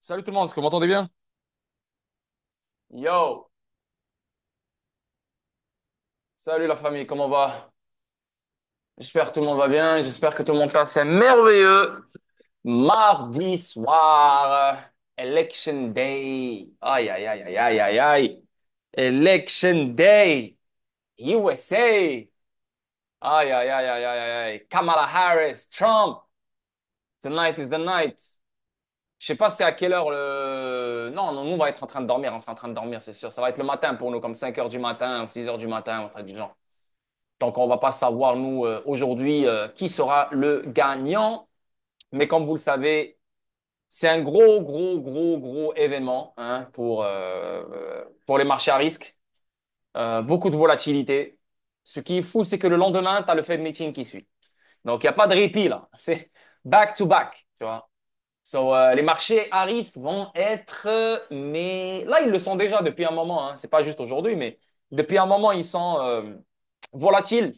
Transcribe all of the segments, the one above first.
Salut tout le monde, est-ce que vous m'entendez bien? Yo, salut la famille, comment va? J'espère que tout le monde va bien, j'espère que tout le monde passe un merveilleux mardi soir, Election Day. Aïe, aïe, aïe, aïe, aïe, aïe, aïe. Election Day, USA. Aïe, aïe, aïe, aïe, aïe, aïe, aïe. Kamala Harris, Trump, tonight is the night. Je sais pas c'est à quelle heure le... Non, non, nous on va être en train de dormir, on sera en train de dormir, c'est sûr. Ça va être le matin pour nous, comme 5 heures du matin ou 6 heures du matin, un truc du genre. Donc, on ne va pas savoir, nous, aujourd'hui, qui sera le gagnant. Mais comme vous le savez, c'est un gros, gros, gros, gros événement hein, pour les marchés à risque. Beaucoup de volatilité. Ce qui est fou, c'est que le lendemain, tu as le Fed meeting qui suit. Donc, il n'y a pas de répit là. C'est back to back, tu vois. So, les marchés à risque vont être, mais là, ils le sont déjà depuis un moment. Hein. C'est pas juste aujourd'hui, mais depuis un moment, ils sont volatiles.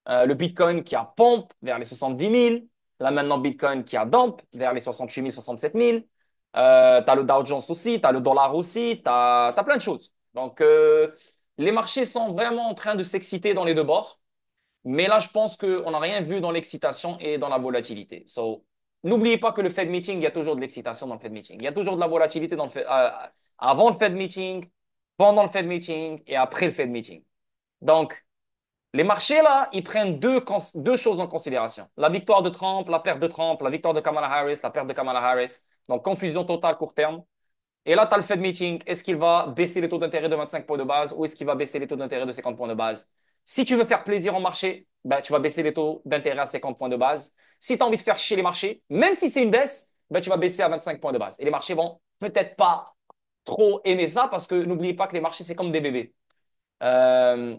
Le Bitcoin qui a pompe vers les 70 000. Là maintenant, Bitcoin qui a dump vers les 68 000, 67 000. Tu as le Dow Jones aussi, tu as le dollar aussi, tu as plein de choses. Donc, les marchés sont vraiment en train de s'exciter dans les deux bords. Mais là, je pense qu'on n'a rien vu dans l'excitation et dans la volatilité. So, n'oubliez pas que le Fed meeting, il y a toujours de l'excitation dans le Fed meeting. Il y a toujours de la volatilité avant le Fed meeting, pendant le Fed meeting et après le Fed meeting. Donc, les marchés, là, ils prennent deux choses en considération. La victoire de Trump, la perte de Trump, la victoire de Kamala Harris, la perte de Kamala Harris. Donc, confusion totale court terme. Et là, tu as le Fed meeting. Est-ce qu'il va baisser les taux d'intérêt de 25 points de base ou est-ce qu'il va baisser les taux d'intérêt de 50 points de base? Si tu veux faire plaisir au marché, ben, tu vas baisser les taux d'intérêt à 50 points de base. Si tu as envie de faire chier les marchés, même si c'est une baisse, ben, tu vas baisser à 25 points de base. Et les marchés vont peut-être pas trop aimer ça parce que n'oubliez pas que les marchés, c'est comme des bébés. Euh,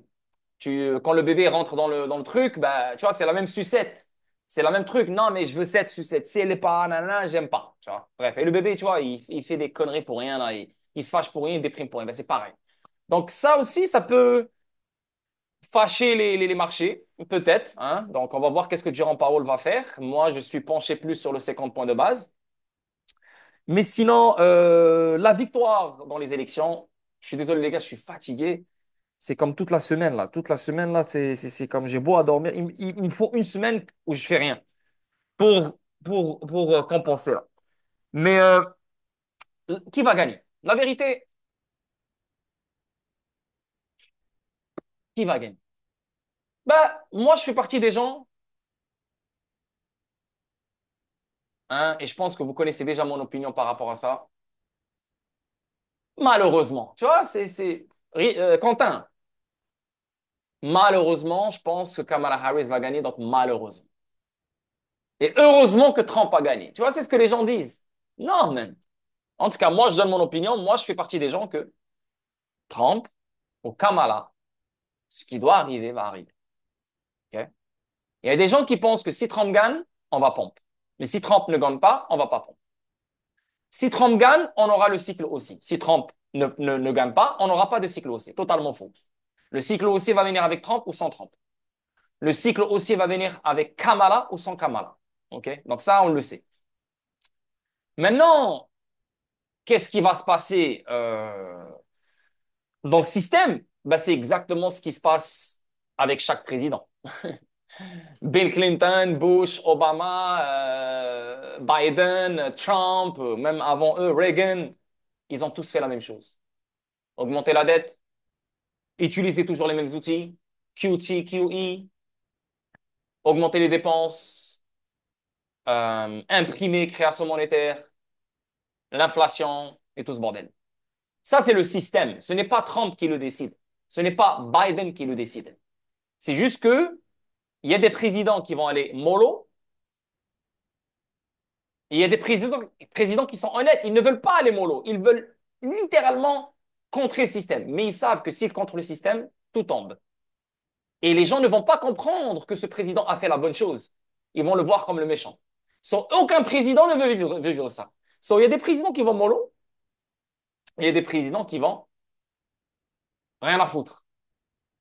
quand le bébé rentre dans le truc, bah, tu vois, c'est la même sucette. C'est la même truc. Non, mais je veux cette sucette. Si elle n'est pas nanana, j'aime pas. Tu vois. Bref. Et le bébé, tu vois, il fait des conneries pour rien, là. Il se fâche pour rien, il déprime pour rien. Ben, c'est pareil. Donc, ça aussi, ça peut fâcher les marchés, peut-être. Hein. Donc, on va voir qu'est-ce que Jérôme Powell va faire. Moi, je suis penché plus sur le 50 points de base. Mais sinon, la victoire dans les élections, je suis désolé, les gars, je suis fatigué. C'est comme toute la semaine, là. Toute la semaine, là, c'est comme j'ai beau à dormir. Il me faut une semaine où je fais rien pour, pour compenser, là. Mais qui va gagner? La vérité, qui va gagner? Bah, moi, je fais partie des gens, hein, et je pense que vous connaissez déjà mon opinion par rapport à ça. Malheureusement, tu vois, Quentin, malheureusement, je pense que Kamala Harris va gagner, donc malheureusement. Et heureusement que Trump a gagné. Tu vois, c'est ce que les gens disent. Non, man. En tout cas, moi, je donne mon opinion. Moi, je fais partie des gens que Trump ou Kamala, ce qui doit arriver va arriver. Ok. Il y a des gens qui pensent que si Trump gagne, on va pomper. Mais si Trump ne gagne pas, on va pas pomper. Si Trump gagne, on aura le cycle aussi. Si Trump ne gagne pas, on n'aura pas de cycle aussi. Totalement faux. Le cycle aussi va venir avec Trump ou sans Trump. Le cycle aussi va venir avec Kamala ou sans Kamala. Ok. Donc ça, on le sait. Maintenant, qu'est-ce qui va se passer dans le système? Ben, c'est exactement ce qui se passe avec chaque président. Bill Clinton, Bush, Obama, Biden, Trump, même avant eux, Reagan, ils ont tous fait la même chose. Augmenter la dette, utiliser toujours les mêmes outils, QT, QE, augmenter les dépenses, imprimer, création monétaire, l'inflation et tout ce bordel. Ça, c'est le système. Ce n'est pas Trump qui le décide. Ce n'est pas Biden qui le décide. C'est juste que il y a des présidents qui vont aller mollo. Et il y a des présidents qui sont honnêtes, ils ne veulent pas aller mollo, ils veulent littéralement contrer le système. Mais ils savent que s'ils contrent le système, tout tombe. Et les gens ne vont pas comprendre que ce président a fait la bonne chose. Ils vont le voir comme le méchant. Aucun président ne veut vivre ça. Il y a des présidents qui vont mollo, et il y a des présidents qui vont rien à foutre.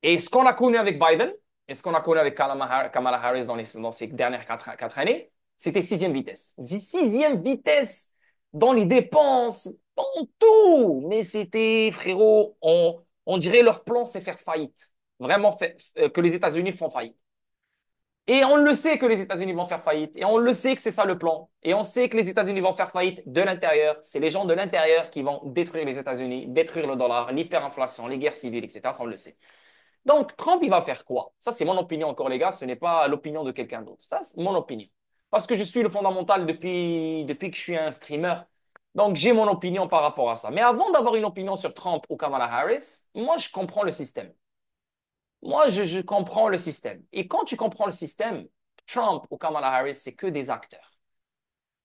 Et ce qu'on a connu avec Biden, et ce qu'on a connu avec Kamala Harris dans ces dernières quatre années, c'était sixième vitesse. Sixième vitesse dans les dépenses, dans tout. Mais c'était, frérot, on dirait leur plan, c'est faire faillite. Vraiment que les États-Unis font faillite. Et on le sait que les États-Unis vont faire faillite. Et on le sait que c'est ça le plan. Et on sait que les États-Unis vont faire faillite de l'intérieur. C'est les gens de l'intérieur qui vont détruire les États-Unis, détruire le dollar, l'hyperinflation, les guerres civiles, etc. Ça, on le sait. Donc, Trump, il va faire quoi? Ça, c'est mon opinion encore, les gars. Ce n'est pas l'opinion de quelqu'un d'autre. Ça, c'est mon opinion. Parce que je suis le fondamental depuis que je suis un streamer. Donc, j'ai mon opinion par rapport à ça. Mais avant d'avoir une opinion sur Trump ou Kamala Harris, moi, je comprends le système. Moi, je comprends le système. Et quand tu comprends le système, Trump ou Kamala Harris, c'est que des acteurs.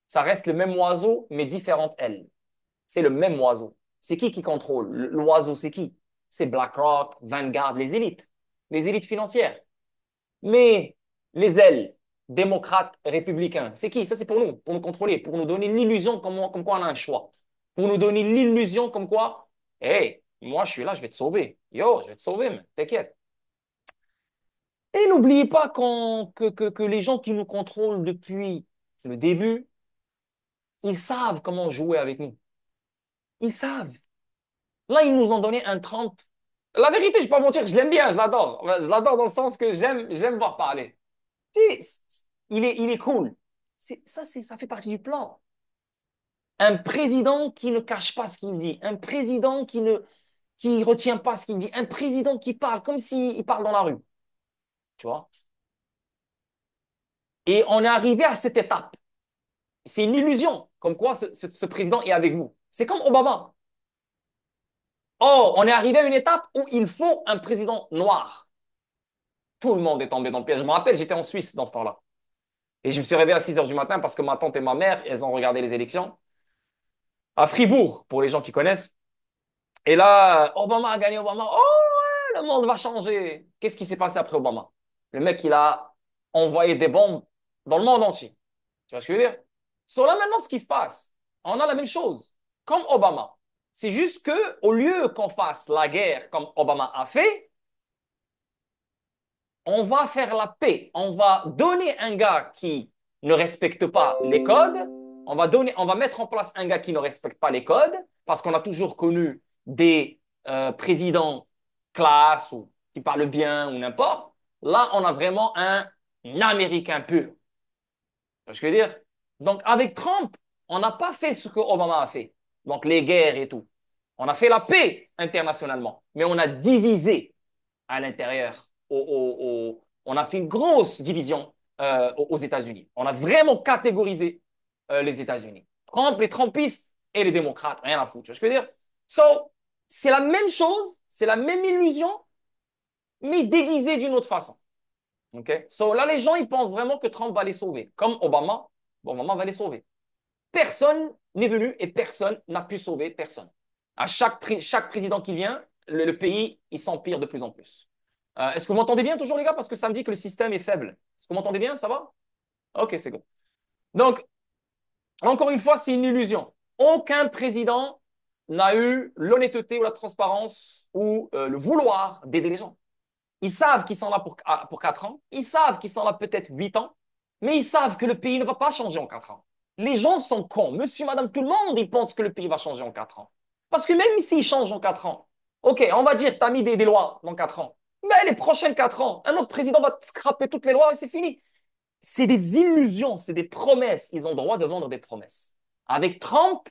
Ça reste le même oiseau, mais différentes ailes. C'est le même oiseau. C'est qui contrôle? L'oiseau, c'est qui? C'est BlackRock, Vanguard, les élites financières. Mais les ailes, démocrates, républicains, c'est qui? Ça, c'est pour nous contrôler, pour nous donner l'illusion comme quoi on a un choix. Pour nous donner l'illusion comme quoi, hey, moi, je suis là, je vais te sauver. Yo, je vais te sauver, man. T'inquiète. Et n'oubliez pas que les gens qui nous contrôlent depuis le début, ils savent comment jouer avec nous. Ils savent. Là, ils nous ont donné un Trump. La vérité, je ne vais pas mentir, je l'aime bien, je l'adore. Enfin, je l'adore dans le sens que j'aime voir parler. Tu sais, il est cool. Ça fait partie du plan. Un président qui ne cache pas ce qu'il dit. Un président qui retient pas ce qu'il dit. Un président qui parle comme s'il parle dans la rue. Tu vois? Et on est arrivé à cette étape. C'est une illusion, comme quoi ce président est avec vous. C'est comme Obama. Oh, on est arrivé à une étape où il faut un président noir. Tout le monde est tombé dans le piège. Je me rappelle, j'étais en Suisse dans ce temps-là. Et je me suis réveillé à 6 heures du matin parce que ma tante et ma mère, elles ont regardé les élections à Fribourg, pour les gens qui connaissent. Et là, Obama a gagné, Obama. Oh, ouais, le monde va changer. Qu'est-ce qui s'est passé après Obama? Le mec, il a envoyé des bombes dans le monde entier. Tu vois ce que je veux dire? Sur là maintenant, ce qui se passe, on a la même chose, comme Obama. C'est juste que au lieu qu'on fasse la guerre comme Obama a fait, on va faire la paix. On va donner un gars qui ne respecte pas les codes. On va mettre en place un gars qui ne respecte pas les codes, parce qu'on a toujours connu des présidents classe ou qui parlent bien ou n'importe. Là, on a vraiment un Américain pur. Tu vois ce que je veux dire? Donc, avec Trump, on n'a pas fait ce que Obama a fait. Donc, les guerres et tout. On a fait la paix internationalement, mais on a divisé à l'intérieur. On a fait une grosse division aux États-Unis. On a vraiment catégorisé les États-Unis. Trump, les Trumpistes et les démocrates, rien à foutre. Tu vois ce que je veux dire? So, c'est la même chose, c'est la même illusion, mais déguisée d'une autre façon. OK? So, là, les gens, ils pensent vraiment que Trump va les sauver. Comme Obama, Obama va les sauver. Personne n'est venu et personne n'a pu sauver personne. À chaque président qui vient, le pays, il s'empire de plus en plus. Est-ce que vous m'entendez bien toujours, les gars? Parce que ça me dit que le système est faible. Est-ce que vous m'entendez bien? Ça va? Ok, c'est bon. Donc, encore une fois, c'est une illusion. Aucun président n'a eu l'honnêteté ou la transparence ou le vouloir d'aider les gens. Ils savent qu'ils sont là pour 4 ans. Ils savent qu'ils sont là peut-être 8 ans. Mais ils savent que le pays ne va pas changer en 4 ans. Les gens sont cons. Monsieur, madame, tout le monde, ils pensent que le pays va changer en 4 ans. Parce que même s'il change en 4 ans, OK, on va dire, tu as mis des lois dans 4 ans. Mais les prochaines 4 ans, un autre président va scraper toutes les lois et c'est fini. C'est des illusions, c'est des promesses. Ils ont le droit de vendre des promesses. Avec Trump,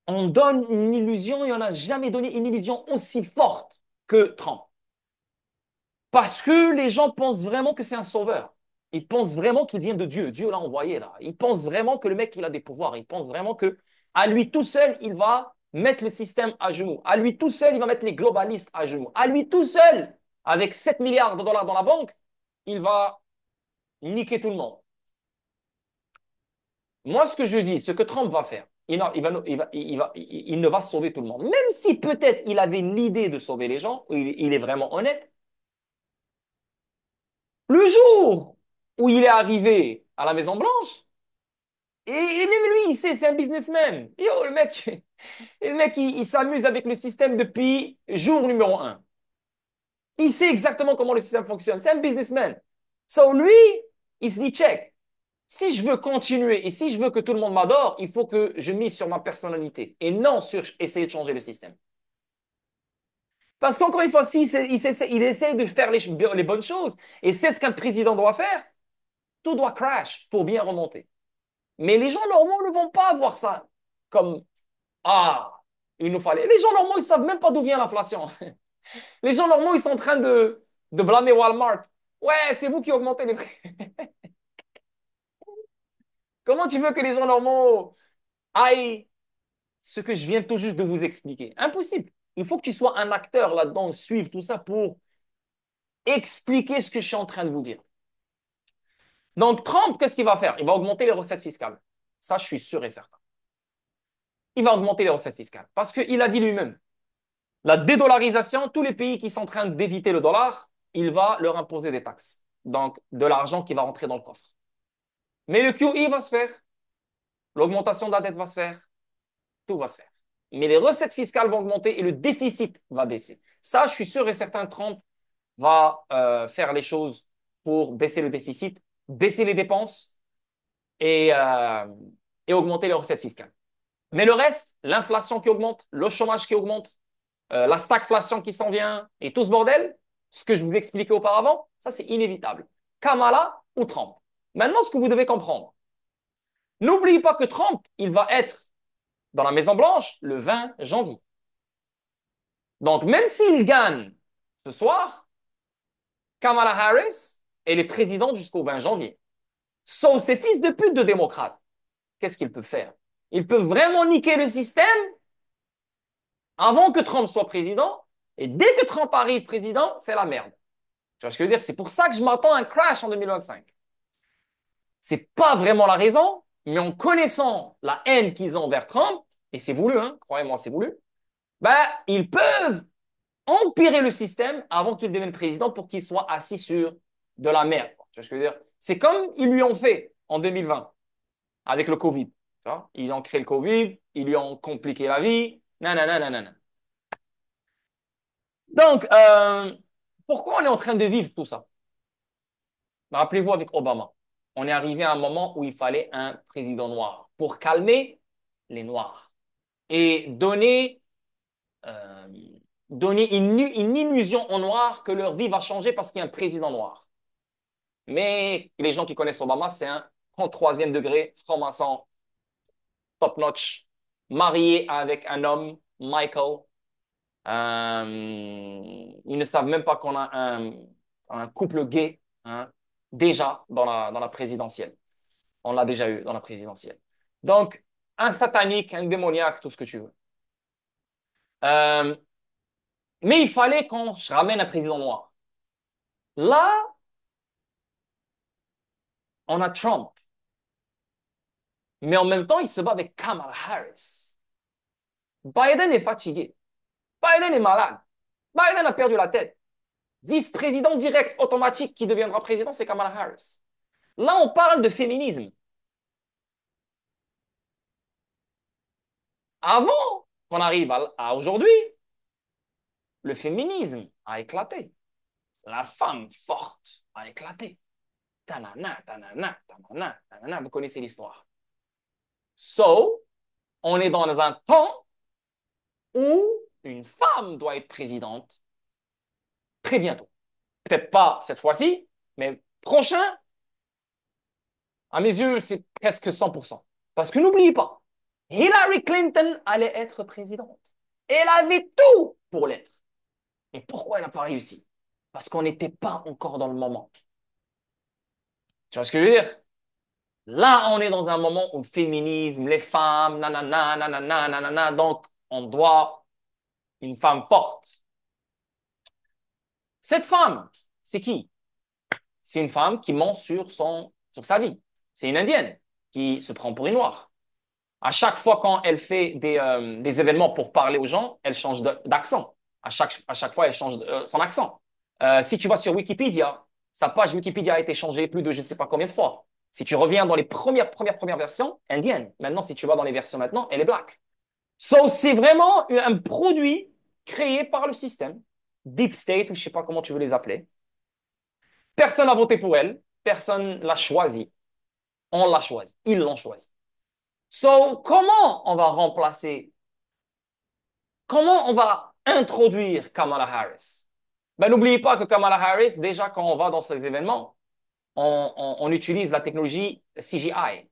on donne une illusion et on n'a jamais donné une illusion aussi forte que Trump. Parce que les gens pensent vraiment que c'est un sauveur. Ils pensent vraiment qu'il vient de Dieu. Dieu l'a envoyé là. Ils pensent vraiment que le mec, il a des pouvoirs. Ils pensent vraiment que à lui tout seul, il va mettre le système à genoux. À lui tout seul, il va mettre les globalistes à genoux. À lui tout seul, avec 7 milliards de dollars dans la banque, il va niquer tout le monde. Moi, ce que je dis, ce que Trump va faire, il ne va sauver tout le monde. Même si peut-être il avait l'idée de sauver les gens, il est vraiment honnête, le jour où il est arrivé à la Maison Blanche, et même lui, il sait, c'est un businessman. Yo, le mec il s'amuse avec le système depuis jour numéro un. Il sait exactement comment le système fonctionne. C'est un businessman. So lui, il se dit check. Si je veux continuer et si je veux que tout le monde m'adore, il faut que je mise sur ma personnalité et non sur essayer de changer le système. Parce qu'encore une fois, si il essaie de faire les bonnes choses et c'est ce qu'un président doit faire, tout doit crash pour bien remonter. Mais les gens normaux ne vont pas voir ça comme ah, il nous fallait. Les gens normaux, ils savent même pas d'où vient l'inflation. Les gens normaux, ils sont en train de blâmer Walmart. Ouais, c'est vous qui augmentez les prix. Comment tu veux que les gens normaux aillent ce que je viens tout juste de vous expliquer? Impossible. Il faut que tu sois un acteur là-dedans, suivre tout ça pour expliquer ce que je suis en train de vous dire. Donc, Trump, qu'est-ce qu'il va faire? Il va augmenter les recettes fiscales. Ça, je suis sûr et certain. Il va augmenter les recettes fiscales. Parce qu'il a dit lui-même, la dédollarisation, tous les pays qui sont en train d'éviter le dollar, il va leur imposer des taxes. Donc, de l'argent qui va rentrer dans le coffre. Mais le QE va se faire, l'augmentation de la dette va se faire, tout va se faire. Mais les recettes fiscales vont augmenter et le déficit va baisser. Ça, je suis sûr et certain que Trump va faire les choses pour baisser le déficit, baisser les dépenses et, euh, et augmenter les recettes fiscales. Mais le reste, l'inflation qui augmente, le chômage qui augmente, la stagflation qui s'en vient et tout ce bordel, ce que je vous expliquais auparavant, ça c'est inévitable. Kamala ou Trump. Maintenant, ce que vous devez comprendre, n'oubliez pas que Trump, il va être dans la Maison Blanche le 20 janvier. Donc, même s'il gagne ce soir, Kamala Harris, elle est présidente jusqu'au 20 janvier. Sauf ces fils de pute de démocrates. Qu'est-ce qu'ils peuvent faire? Ils peuvent vraiment niquer le système avant que Trump soit président. Et dès que Trump arrive président, c'est la merde. Tu vois ce que je veux dire? C'est pour ça que je m'attends à un crash en 2025. C'est pas vraiment la raison, mais en connaissant la haine qu'ils ont envers Trump, et c'est voulu, hein, croyez-moi, c'est voulu, ben, ils peuvent empirer le système avant qu'il devienne président pour qu'il soit assis sur de la merde. Tu vois ce que je veux dire? C'est comme ils lui ont fait en 2020 avec le Covid. Tu vois? Ils ont créé le Covid, ils lui ont compliqué la vie, nanana, nanana. Donc, pourquoi on est en train de vivre tout ça? Rappelez-vous avec Obama, on est arrivé à un moment où il fallait un président noir pour calmer les noirs et euh, donner une illusion aux noirs que leur vie va changer parce qu'il y a un président noir. Mais les gens qui connaissent Obama, c'est un 33e degré, franc-maçon, top-notch, marié avec un homme, Michael. Ils ne savent même pas qu'on a un couple gay, hein, déjà dans la présidentielle. On l'a déjà eu dans la présidentielle. Donc, un satanique, un démoniaque, tout ce que tu veux. Euh, mais il fallait qu'on ramène un président noir. Là, on a Trump. Mais en même temps, il se bat avec Kamala Harris. Biden est fatigué. Biden est malade. Biden a perdu la tête. Vice-président direct automatique qui deviendra président, c'est Kamala Harris. Là, on parle de féminisme. Avant qu'on arrive à aujourd'hui, le féminisme a éclaté. La femme forte a éclaté. Tanana, tanana, tanana, tanana. Vous connaissez l'histoire. So, on est dans un temps où une femme doit être présidente très bientôt. Peut-être pas cette fois-ci, mais prochain, à mes yeux, c'est presque 100%. Parce que n'oubliez pas, Hillary Clinton allait être présidente. Elle avait tout pour l'être. Et pourquoi elle n'a pas réussi? Parce qu'on n'était pas encore dans le moment. Tu vois ce que je veux dire? Là, on est dans un moment où le féminisme, les femmes, nanana, nanana, nanana, donc on doit une femme forte. Cette femme, c'est qui? C'est une femme qui ment sur sa vie. C'est une Indienne qui se prend pour une Noire. À chaque fois quand elle fait des événements pour parler aux gens, elle change d'accent. À chaque fois, elle change son accent. Si tu vas sur Wikipédia, sa page Wikipédia a été changée plus de je ne sais pas combien de fois. Si tu reviens dans les premières versions, indienne. Maintenant, si tu vas dans les versions maintenant, elle est black. So, c'est vraiment un produit créé par le système. Deep State, ou je ne sais pas comment tu veux les appeler. Personne n'a voté pour elle. Personne l'a choisi. On l'a choisi. Ils l'ont choisi. So, comment on va introduire Kamala Harris? Ben, n'oubliez pas que Kamala Harris, déjà, quand on va dans ces événements, on utilise la technologie CGI.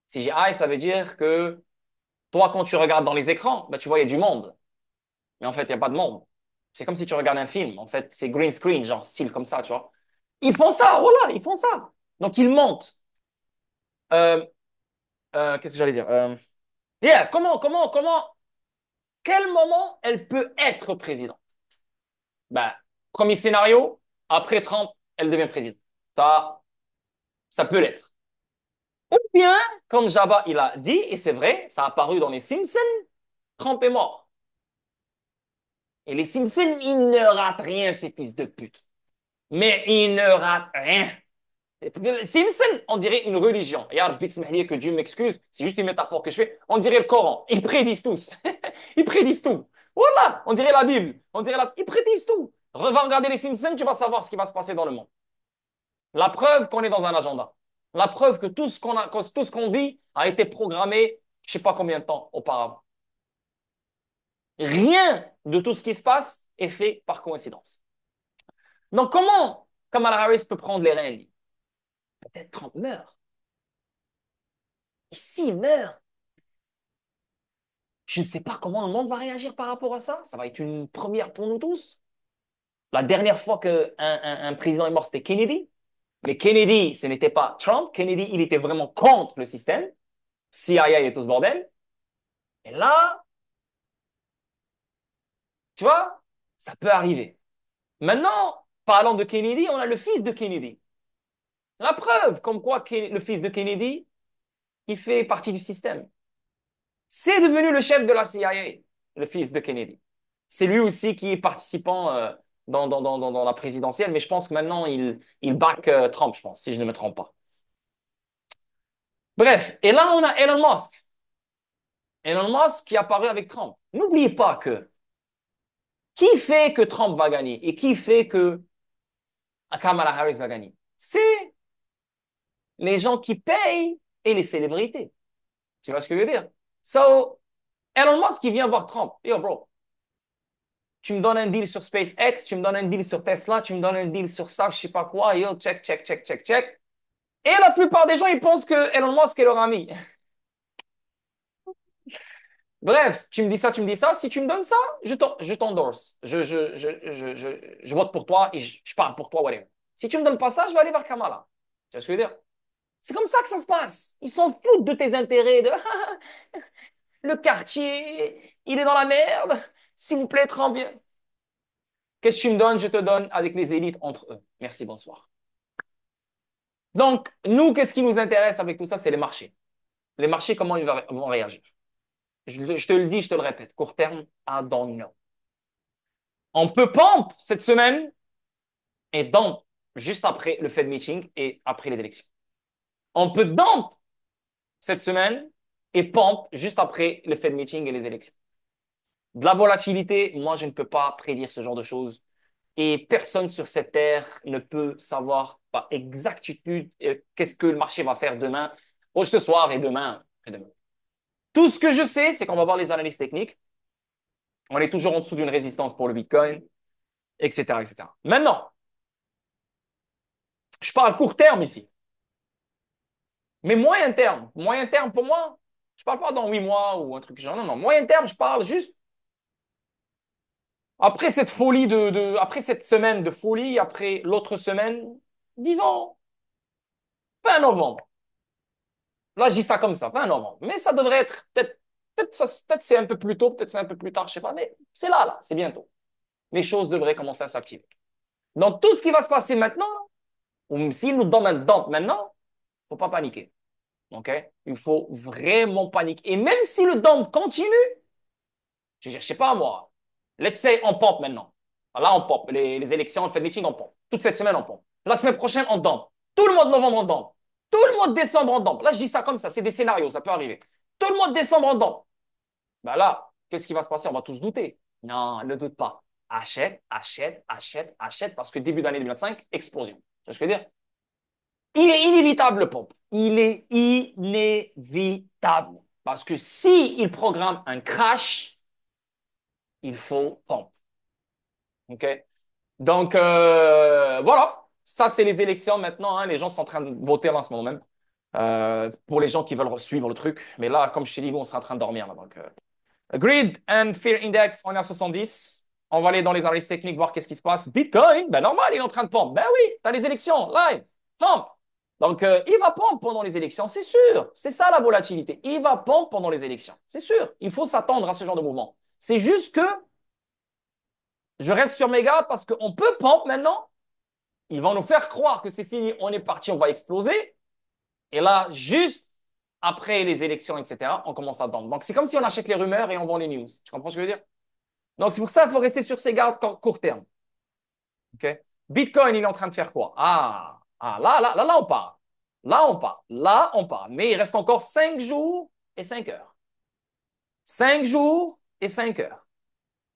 CGI, ça veut dire que toi, quand tu regardes dans les écrans, ben, tu vois, il y a du monde. Mais en fait, il n'y a pas de monde. C'est comme si tu regardes un film. En fait, c'est green screen, genre style comme ça, tu vois. Ils font ça, voilà, ils font ça. Donc, ils montent. Euh, qu'est-ce que j'allais dire? Yeah, quel moment elle peut être présidente? Ben, premier scénario, après Trump, elle devient présidente. Ça peut l'être. Ou bien, comme Jabba, il a dit, et c'est vrai, ça a apparu dans les Simpsons, Trump est mort. Et les Simpsons, ils ne ratent rien, ces fils de pute. Mais ils ne ratent rien. Les Simpsons, on dirait une religion. Et alors, que Dieu m'excuse, c'est juste une métaphore que je fais. On dirait le Coran. Ils prédisent tous. Ils prédisent tout. Voilà, on dirait la Bible. Ils prédisent tout. Va regarder les Simpsons, tu vas savoir ce qui va se passer dans le monde. La preuve qu'on est dans un agenda. La preuve que tout ce qu'on vit a été programmé, je ne sais pas combien de temps auparavant. Rien de tout ce qui se passe est fait par coïncidence. Donc, comment Kamala Harris peut prendre les rênes? Peut-être Trump meurt. Et s'il meurt, je ne sais pas comment le monde va réagir par rapport à ça. Ça va être une première pour nous tous. La dernière fois qu'un président est mort, c'était Kennedy. Mais Kennedy, ce n'était pas Trump. Kennedy, il était vraiment contre le système. CIA et tout ce bordel. Et là, tu vois, ça peut arriver. Maintenant, parlant de Kennedy, on a le fils de Kennedy. La preuve, comme quoi le fils de Kennedy, il fait partie du système. C'est devenu le chef de la CIA, le fils de Kennedy. C'est lui aussi qui est participant dans la présidentielle, mais je pense que maintenant, il back Trump, je pense, si je ne me trompe pas. Bref, et là, on a Elon Musk. Elon Musk qui est apparu avec Trump. N'oubliez pas que qui fait que Trump va gagner et qui fait que Kamala Harris va gagner? C'est les gens qui payent et les célébrités. Tu vois ce que je veux dire? So, Elon Musk qui vient voir Trump. Yo, bro, tu me donnes un deal sur SpaceX, tu me donnes un deal sur Tesla, tu me donnes un deal sur ça, je sais pas quoi. Yo, check, check, check, check, check. Et la plupart des gens, ils pensent que Elon Musk est leur ami. Bref, tu me dis ça, tu me dis ça. Si tu me donnes ça, je t'endorse. Je vote pour toi et je parle pour toi, whatever. Si tu me donnes pas ça, je vais aller vers Kamala. Tu vois ce que je veux dire? C'est comme ça que ça se passe. Ils s'en foutent de tes intérêts, de le quartier, il est dans la merde. S'il vous plaît, Trump, viens. Qu'est-ce que tu me donnes? Je te donne avec les élites entre eux. Merci, bonsoir. Donc, nous, qu'est-ce qui nous intéresse avec tout ça? C'est les marchés. Les marchés, comment ils vont réagir? Je te le dis, je te le répète. Court terme, I don't know. On peut pump cette semaine et dump juste après le Fed meeting et après les élections. On peut dump cette semaine et pump juste après le Fed meeting et les élections. De la volatilité, moi, je ne peux pas prédire ce genre de choses. Et personne sur cette terre ne peut savoir par exactitude qu'est-ce que le marché va faire demain, ce soir et demain. Tout ce que je sais, c'est qu'on va voir les analyses techniques. On est toujours en dessous d'une résistance pour le Bitcoin, etc., etc. Maintenant, je parle court terme ici. Mais moyen terme pour moi, je parle pas dans 8 mois ou un truc genre. Non, non, moyen terme, je parle juste après cette folie après cette semaine de folie, après l'autre semaine, disons fin novembre. Là, je dis ça comme ça, fin novembre. Mais ça devrait être peut-être c'est un peu plus tôt, peut-être c'est un peu plus tard, je sais pas. Mais c'est là, c'est bientôt. Les choses devraient commencer à s'activer. Donc tout ce qui va se passer maintenant, ou s'il nous donne un dump maintenant, faut pas paniquer. OK? Il faut vraiment paniquer. Et même si le dump continue, je sais pas moi, let's say on pompe maintenant. Là, on pompe. Les élections, le fait meeting, on pompe. Toute cette semaine, on pompe. La semaine prochaine, on dump. Tout le mois de novembre, on dump. Tout le mois de décembre, on dump. Là, je dis ça comme ça, c'est des scénarios, ça peut arriver. Tout le mois de décembre, on dump. Ben là, qu'est-ce qui va se passer? On va tous douter. Non, ne doute pas. Achète, achète, achète, achète, parce que début d'année 2025, explosion. Tu vois ce que je veux dire? Il est inévitable, le pompe. il est inévitable. Parce que si il programme un crash, il faut pump. OK? Donc, voilà. Ça, c'est les élections maintenant, hein. Les gens sont en train de voter là, en ce moment même. Pour les gens qui veulent suivre le truc. Mais là, comme je t'ai dit, nous, on sera en train de dormir là. Donc, Greed and Fear Index, on est à 70. On va aller dans les analyses techniques, voir qu'est-ce qui se passe. Bitcoin, ben normal, il est en train de pomper. Ben oui, t'as les élections, live, pump. Donc, il va pomper pendant les élections, c'est sûr. C'est ça la volatilité. Il va pomper pendant les élections, c'est sûr. Il faut s'attendre à ce genre de mouvement. C'est juste que je reste sur mes gardes parce qu'on peut pomper maintenant. Ils vont nous faire croire que c'est fini, on est parti, on va exploser. Et là, juste après les élections, etc., on commence à vendre. Donc, c'est comme si on achète les rumeurs et on vend les news. Tu comprends ce que je veux dire? Donc, c'est pour ça qu'il faut rester sur ses gardes court terme. OK? Bitcoin, il est en train de faire quoi? Là, on parle. Là, on parle. Là, on parle. Mais il reste encore 5 jours et 5 heures. 5 jours et 5 heures.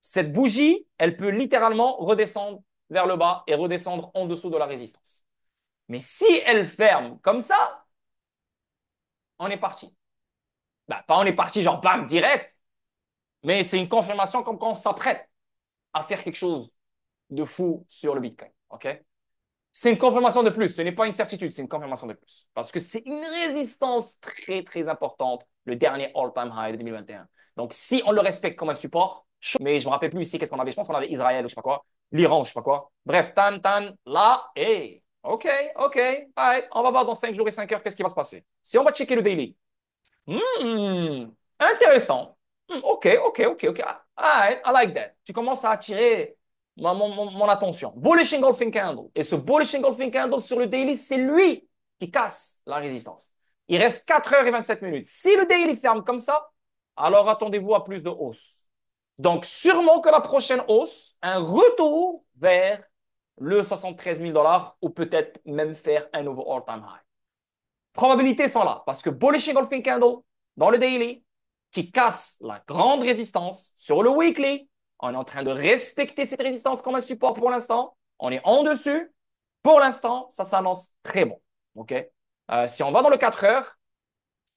Cette bougie, elle peut littéralement redescendre vers le bas et redescendre en dessous de la résistance. Mais si elle ferme comme ça, on est parti. Bah, pas on est parti genre bam, direct, mais c'est une confirmation comme quand on s'apprête à faire quelque chose de fou sur le Bitcoin. OK? C'est une confirmation de plus. Ce n'est pas une certitude, c'est une confirmation de plus. Parce que c'est une résistance très, très importante, le dernier all-time high de 2021. Donc, si on le respecte comme un support, mais je ne me rappelle plus ici qu'est-ce qu'on avait. Je pense qu'on avait Israël ou je ne sais pas quoi, l'Iran, je ne sais pas quoi. Bref, là, et OK, OK, allez, on va voir dans 5 jours et 5 heures qu'est-ce qui va se passer. Si on va checker le daily, intéressant. OK, OK, OK, OK. I like that. Tu commences à attirer mon attention. Bullish engulfing candle. Et ce bullish engulfing candle sur le daily, c'est lui qui casse la résistance. Il reste 4 heures et 27 minutes. Si le daily ferme comme ça, alors attendez-vous à plus de hausse. Donc, sûrement que la prochaine hausse, un retour vers le 73 000 dollars ou peut-être même faire un nouveau all-time high. Probabilités sont là parce que bullish engulfing candle dans le daily qui casse la grande résistance sur le weekly. On est en train de respecter cette résistance comme un support pour l'instant. On est en dessus. Pour l'instant, ça s'annonce très bon. OK? Si on va dans le 4 heures,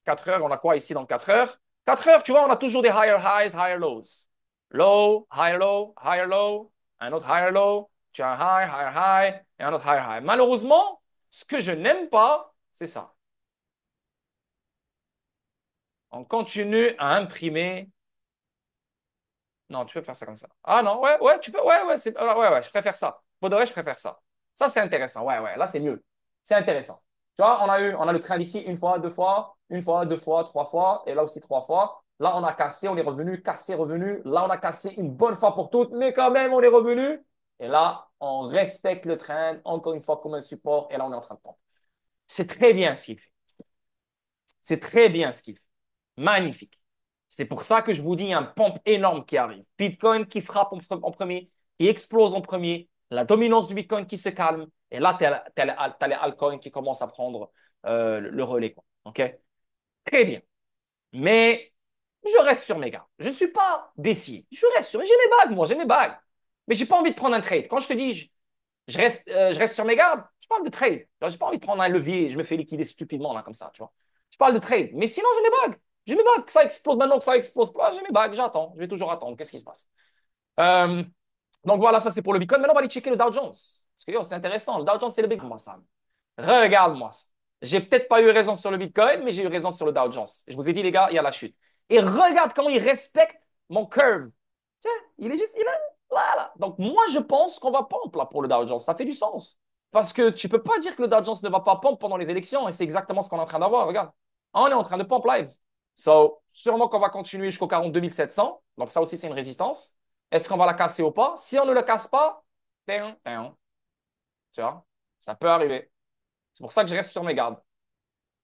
4 heures, on a quoi ici dans le 4 heures? 4 heures, tu vois, on a toujours des higher highs, higher lows. Low, higher low, higher low, un autre higher low, tu as un high, higher high et un autre higher high. Malheureusement, ce que je n'aime pas, c'est ça. On continue à imprimer. Non, tu peux faire ça comme ça. Ah non, ouais, ouais, tu peux. Ouais, ouais, ouais, ouais, je préfère ça. Pour de vrai, je préfère ça. Ça, c'est intéressant. Ouais, ouais, là, c'est mieux. C'est intéressant. Tu vois, on a le train d'ici une fois, deux fois, trois fois, et là aussi trois fois. Là, on a cassé, on est revenu, cassé, revenu. Là, on a cassé une bonne fois pour toutes, mais quand même, on est revenu. Et là, on respecte le train, encore une fois, comme un support, et là, on est en train de tomber. C'est très bien ce qu'il fait. C'est très bien ce qu'il fait. Magnifique. C'est pour ça que je vous dis, il y a un pompe énorme qui arrive. Bitcoin qui frappe en premier, qui explose en premier, la dominance du Bitcoin qui se calme, et là, tu as, les altcoins qui commencent à prendre le relais, quoi. OK? Très bien. Mais je reste sur mes gardes. Je ne suis pas baissier. Je reste sur. J'ai mes bagues, moi, j'ai mes bagues. Mais je n'ai pas envie de prendre un trade. Quand je te dis, je reste sur mes gardes, je parle de trade. Je n'ai pas envie de prendre un levier et je me fais liquider stupidement, là, comme ça, tu vois. Je parle de trade. Mais sinon, j'ai mes bagues. J'ai mes bagues. Que ça explose maintenant, que ça explose pas. J'ai mes bagues. J'attends. Je vais toujours attendre. Qu'est-ce qui se passe? Euh, donc voilà, ça c'est pour le Bitcoin. Maintenant, on va aller checker le Dow Jones. Parce que yo, c'est intéressant. Le Dow Jones, c'est le big. Moi, ça. Regarde-moi ça. J'ai peut-être pas eu raison sur le Bitcoin, mais j'ai eu raison sur le Dow Jones. Je vous ai dit, les gars, il y a la chute. Et regarde comment il respecte mon curve. Tiens, il est juste, il est là, là. Donc moi, je pense qu'on va pomper là pour le Dow Jones. Ça fait du sens. Parce que tu peux pas dire que le Dow Jones ne va pas pomper pendant les élections. Et c'est exactement ce qu'on est en train d'avoir. Regarde. On est en train de pompe live. So, sûrement qu'on va continuer jusqu'au 42 700. Donc ça aussi, c'est une résistance. Est-ce qu'on va la casser ou pas? Si on ne le casse pas, tu vois, ça peut arriver. C'est pour ça que je reste sur mes gardes.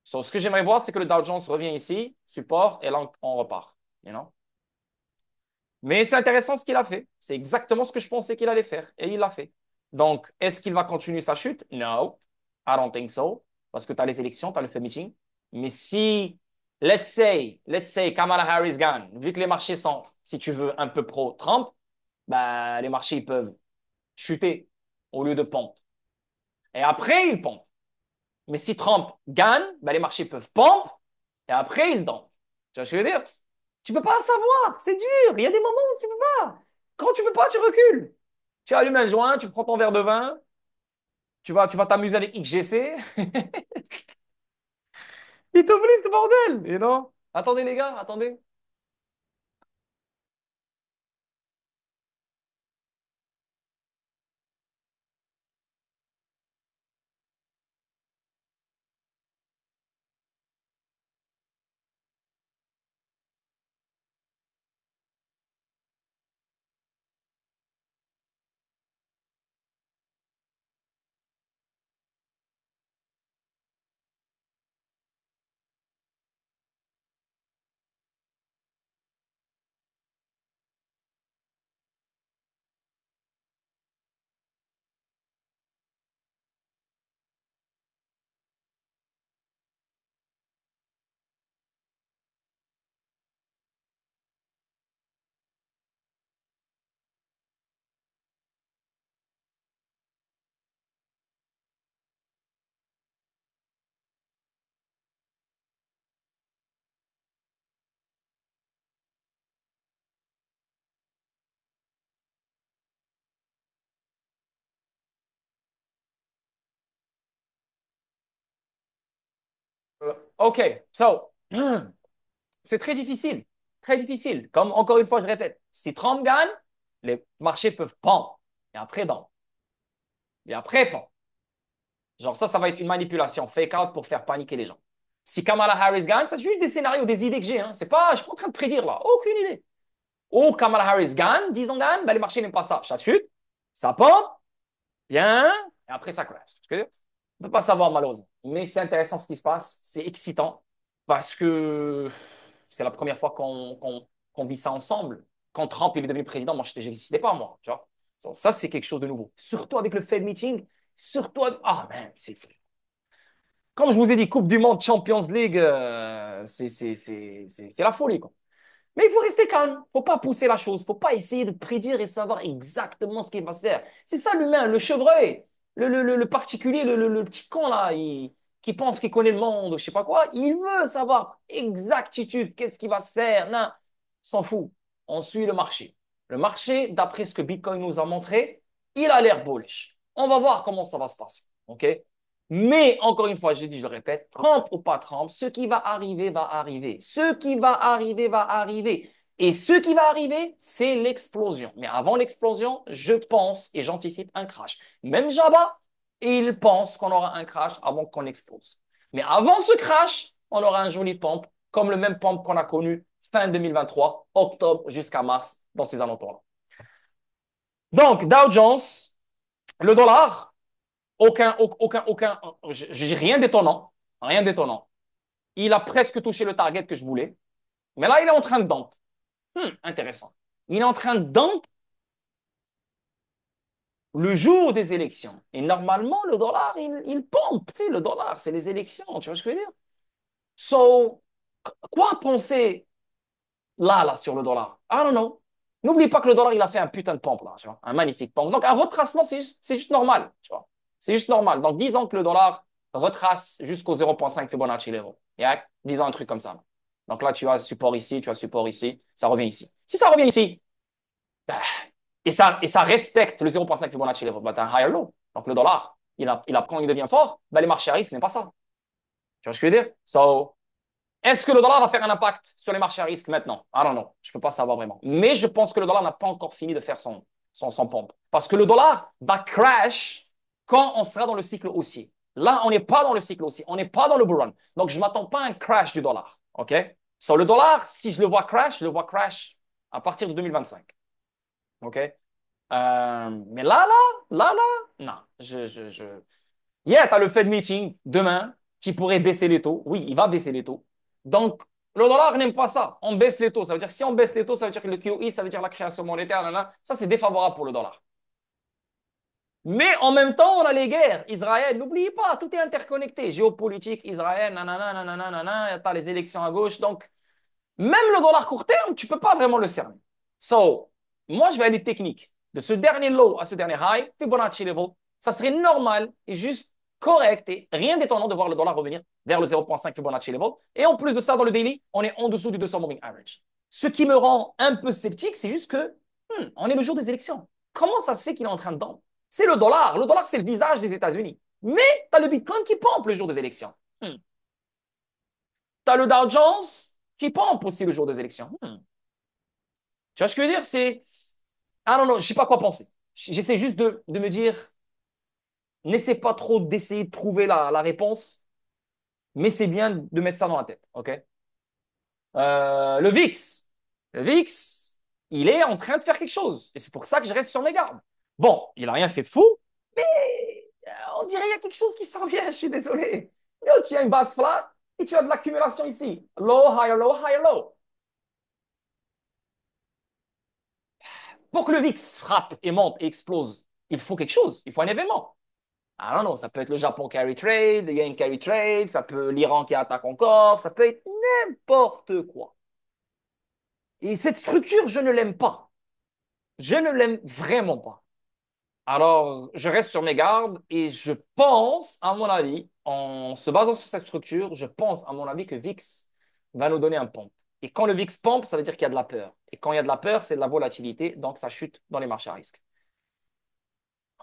So, ce que j'aimerais voir, c'est que le Dow Jones revient ici, support, et là, on repart. You know? Mais c'est intéressant ce qu'il a fait. C'est exactement ce que je pensais qu'il allait faire. Et il l'a fait. Donc, est-ce qu'il va continuer sa chute? No, I don't think so. Parce que tu as les élections, tu as le Fed meeting. Mais si, let's say Kamala Harris gagne, vu que les marchés sont, si tu veux, un peu pro-Trump, bah, les marchés ils peuvent chuter au lieu de pompe. Et après, ils pompent. Mais si Trump gagne, ben les marchés peuvent pump et après ils tombent. Tu vois ce que je veux dire? Tu peux pas savoir, c'est dur. Il y a des moments où tu peux pas. Quand tu peux pas, tu recules. Tu allumes un joint, tu prends ton verre de vin, tu vas t'amuser avec XGC. Il t'oublie ce bordel, et non? Attendez les gars, attendez. OK, so, c'est très difficile. Très difficile. Comme encore une fois, je répète, si Trump gagne, les marchés peuvent pendre. Et après, non. Et après, pendre. Genre, ça va être une manipulation fake out pour faire paniquer les gens. Si Kamala Harris gagne, ça c'est juste des scénarios, des idées que j'ai. Hein. C'est pas, je suis pas en train de prédire là. Aucune idée. Ou Kamala Harris gagne, disons gagne, ben les marchés n'aiment pas ça. Ça chute, ça pompe, bien, et après ça crash. On ne peut pas savoir malheureusement. Mais c'est intéressant ce qui se passe, c'est excitant parce que c'est la première fois qu'on vit ça ensemble. Quand Trump il est devenu président, moi je n'existais pas moi. Tu vois. Donc, ça c'est quelque chose de nouveau. Surtout avec le Fed meeting, surtout ah man, c'est comme je vous ai dit, Coupe du Monde, Champions League, c'est la folie quoi. Mais il faut rester calme. Faut pas pousser la chose. Faut pas essayer de prédire et savoir exactement ce qui va se faire. C'est ça l'humain, le chevreuil, le particulier, le petit con là, qui pense qu'il connaît le monde, je sais pas quoi. Il veut savoir exactitude, qu'est-ce qui va se faire. Non, s'en fout. On suit le marché. Le marché, d'après ce que Bitcoin nous a montré, il a l'air bullish. On va voir comment ça va se passer. OK? Mais encore une fois, je dis, je le répète, Trump ou pas Trump, ce qui va arriver va arriver. Ce qui va arriver va arriver. Et ce qui va arriver, c'est l'explosion. Mais avant l'explosion, je pense et j'anticipe un crash. Même Jabba, il pense qu'on aura un crash avant qu'on explose. Mais avant ce crash, on aura un joli pump, comme le même pump qu'on a connu fin 2023, octobre jusqu'à mars, dans ces alentours-là. Donc, Dow Jones, le dollar, je dis rien d'étonnant, rien d'étonnant. Il a presque touché le target que je voulais, mais là, il est en train de dump. Intéressant. Il est en train de dump le jour des élections. Et normalement, le dollar, il pompe. Tu sais, le dollar, c'est les élections, tu vois ce que je veux dire? So, quoi penser là, sur le dollar? I don't know. N'oublie pas que le dollar, il a fait un putain de pompe, là, tu vois, un magnifique pompe. Donc, un retracement, c'est juste normal, tu vois. C'est juste normal. Donc, disons que le dollar retrace jusqu'au 0,5 Fibonacci level. Yeah? Disons un truc comme ça. Donc là, tu as support ici, tu as support ici, ça revient ici. Si ça revient ici, bah, et ça respecte le 0,5 Fibonacci level, bah, tu as un higher low. Donc, le dollar, quand il devient fort, bah, les marchés à risque n'aiment pas ça. Tu vois ce que je veux dire? So, est-ce que le dollar va faire un impact sur les marchés à risque maintenant? I don't know. Je ne peux pas savoir vraiment. Mais je pense que le dollar n'a pas encore fini de faire son pompe. Parce que le dollar va crash quand on sera dans le cycle haussier. Là, on n'est pas dans le cycle haussier. On n'est pas dans le bull run. Donc, je ne m'attends pas à un crash du dollar. OK? Sur le dollar, si je le vois crash, je le vois crash à partir de 2025. OK? Mais là, non. Yeah, tu as le Fed meeting demain qui pourrait baisser les taux. Oui, il va baisser les taux. Donc, le dollar n'aime pas ça. On baisse les taux. Ça veut dire que si on baisse les taux, ça veut dire que le QE, ça veut dire la création monétaire. Là, là. Ça, c'est défavorable pour le dollar. Mais en même temps, on a les guerres. Israël, n'oubliez pas, tout est interconnecté. Géopolitique, Israël, nanana, nanana, nanana. Tu as les élections à gauche. Donc, même le dollar court terme, tu ne peux pas vraiment le cerner. So, moi, je vais aller technique. De ce dernier low à ce dernier high, Fibonacci level, ça serait normal et juste correct et rien d'étonnant de voir le dollar revenir vers le 0,5 Fibonacci level. Et en plus de ça, dans le daily, on est en dessous du 200 moving average. Ce qui me rend un peu sceptique, c'est juste que on est le jour des élections. Comment ça se fait qu'il est en train de tomber? C'est le dollar. Le dollar, c'est le visage des États-Unis. Mais tu as le Bitcoin qui pompe le jour des élections. Tu as le Dow Jones qui pompe aussi le jour des élections. Tu vois ce que je veux dire? C'est. Ah non, non, je ne sais pas quoi penser. J'essaie juste de me dire, n'essaie pas trop d'essayer de trouver la réponse, mais c'est bien de mettre ça dans la tête. OK? Le VIX. Le VIX, il est en train de faire quelque chose. Et c'est pour ça que je reste sur mes gardes. Bon, il n'a rien fait de fou, mais on dirait qu'il y a quelque chose qui sent bien, je suis désolé. Yo, tu as une base flat et tu as de l'accumulation ici. Low, higher, low, higher, low. Pour que le VIX frappe et monte et explose, il faut quelque chose, il faut un événement. Ah non, non, ça peut être le Japon carry trade, le yen carry trade, ça peut l'Iran qui attaque encore, ça peut être n'importe quoi. Et cette structure, je ne l'aime pas. Je ne l'aime vraiment pas. Alors, je reste sur mes gardes et je pense, à mon avis, en se basant sur cette structure, je pense, à mon avis, que VIX va nous donner un pump. Et quand le VIX pump, ça veut dire qu'il y a de la peur. Et quand il y a de la peur, c'est de la volatilité, donc ça chute dans les marchés à risque.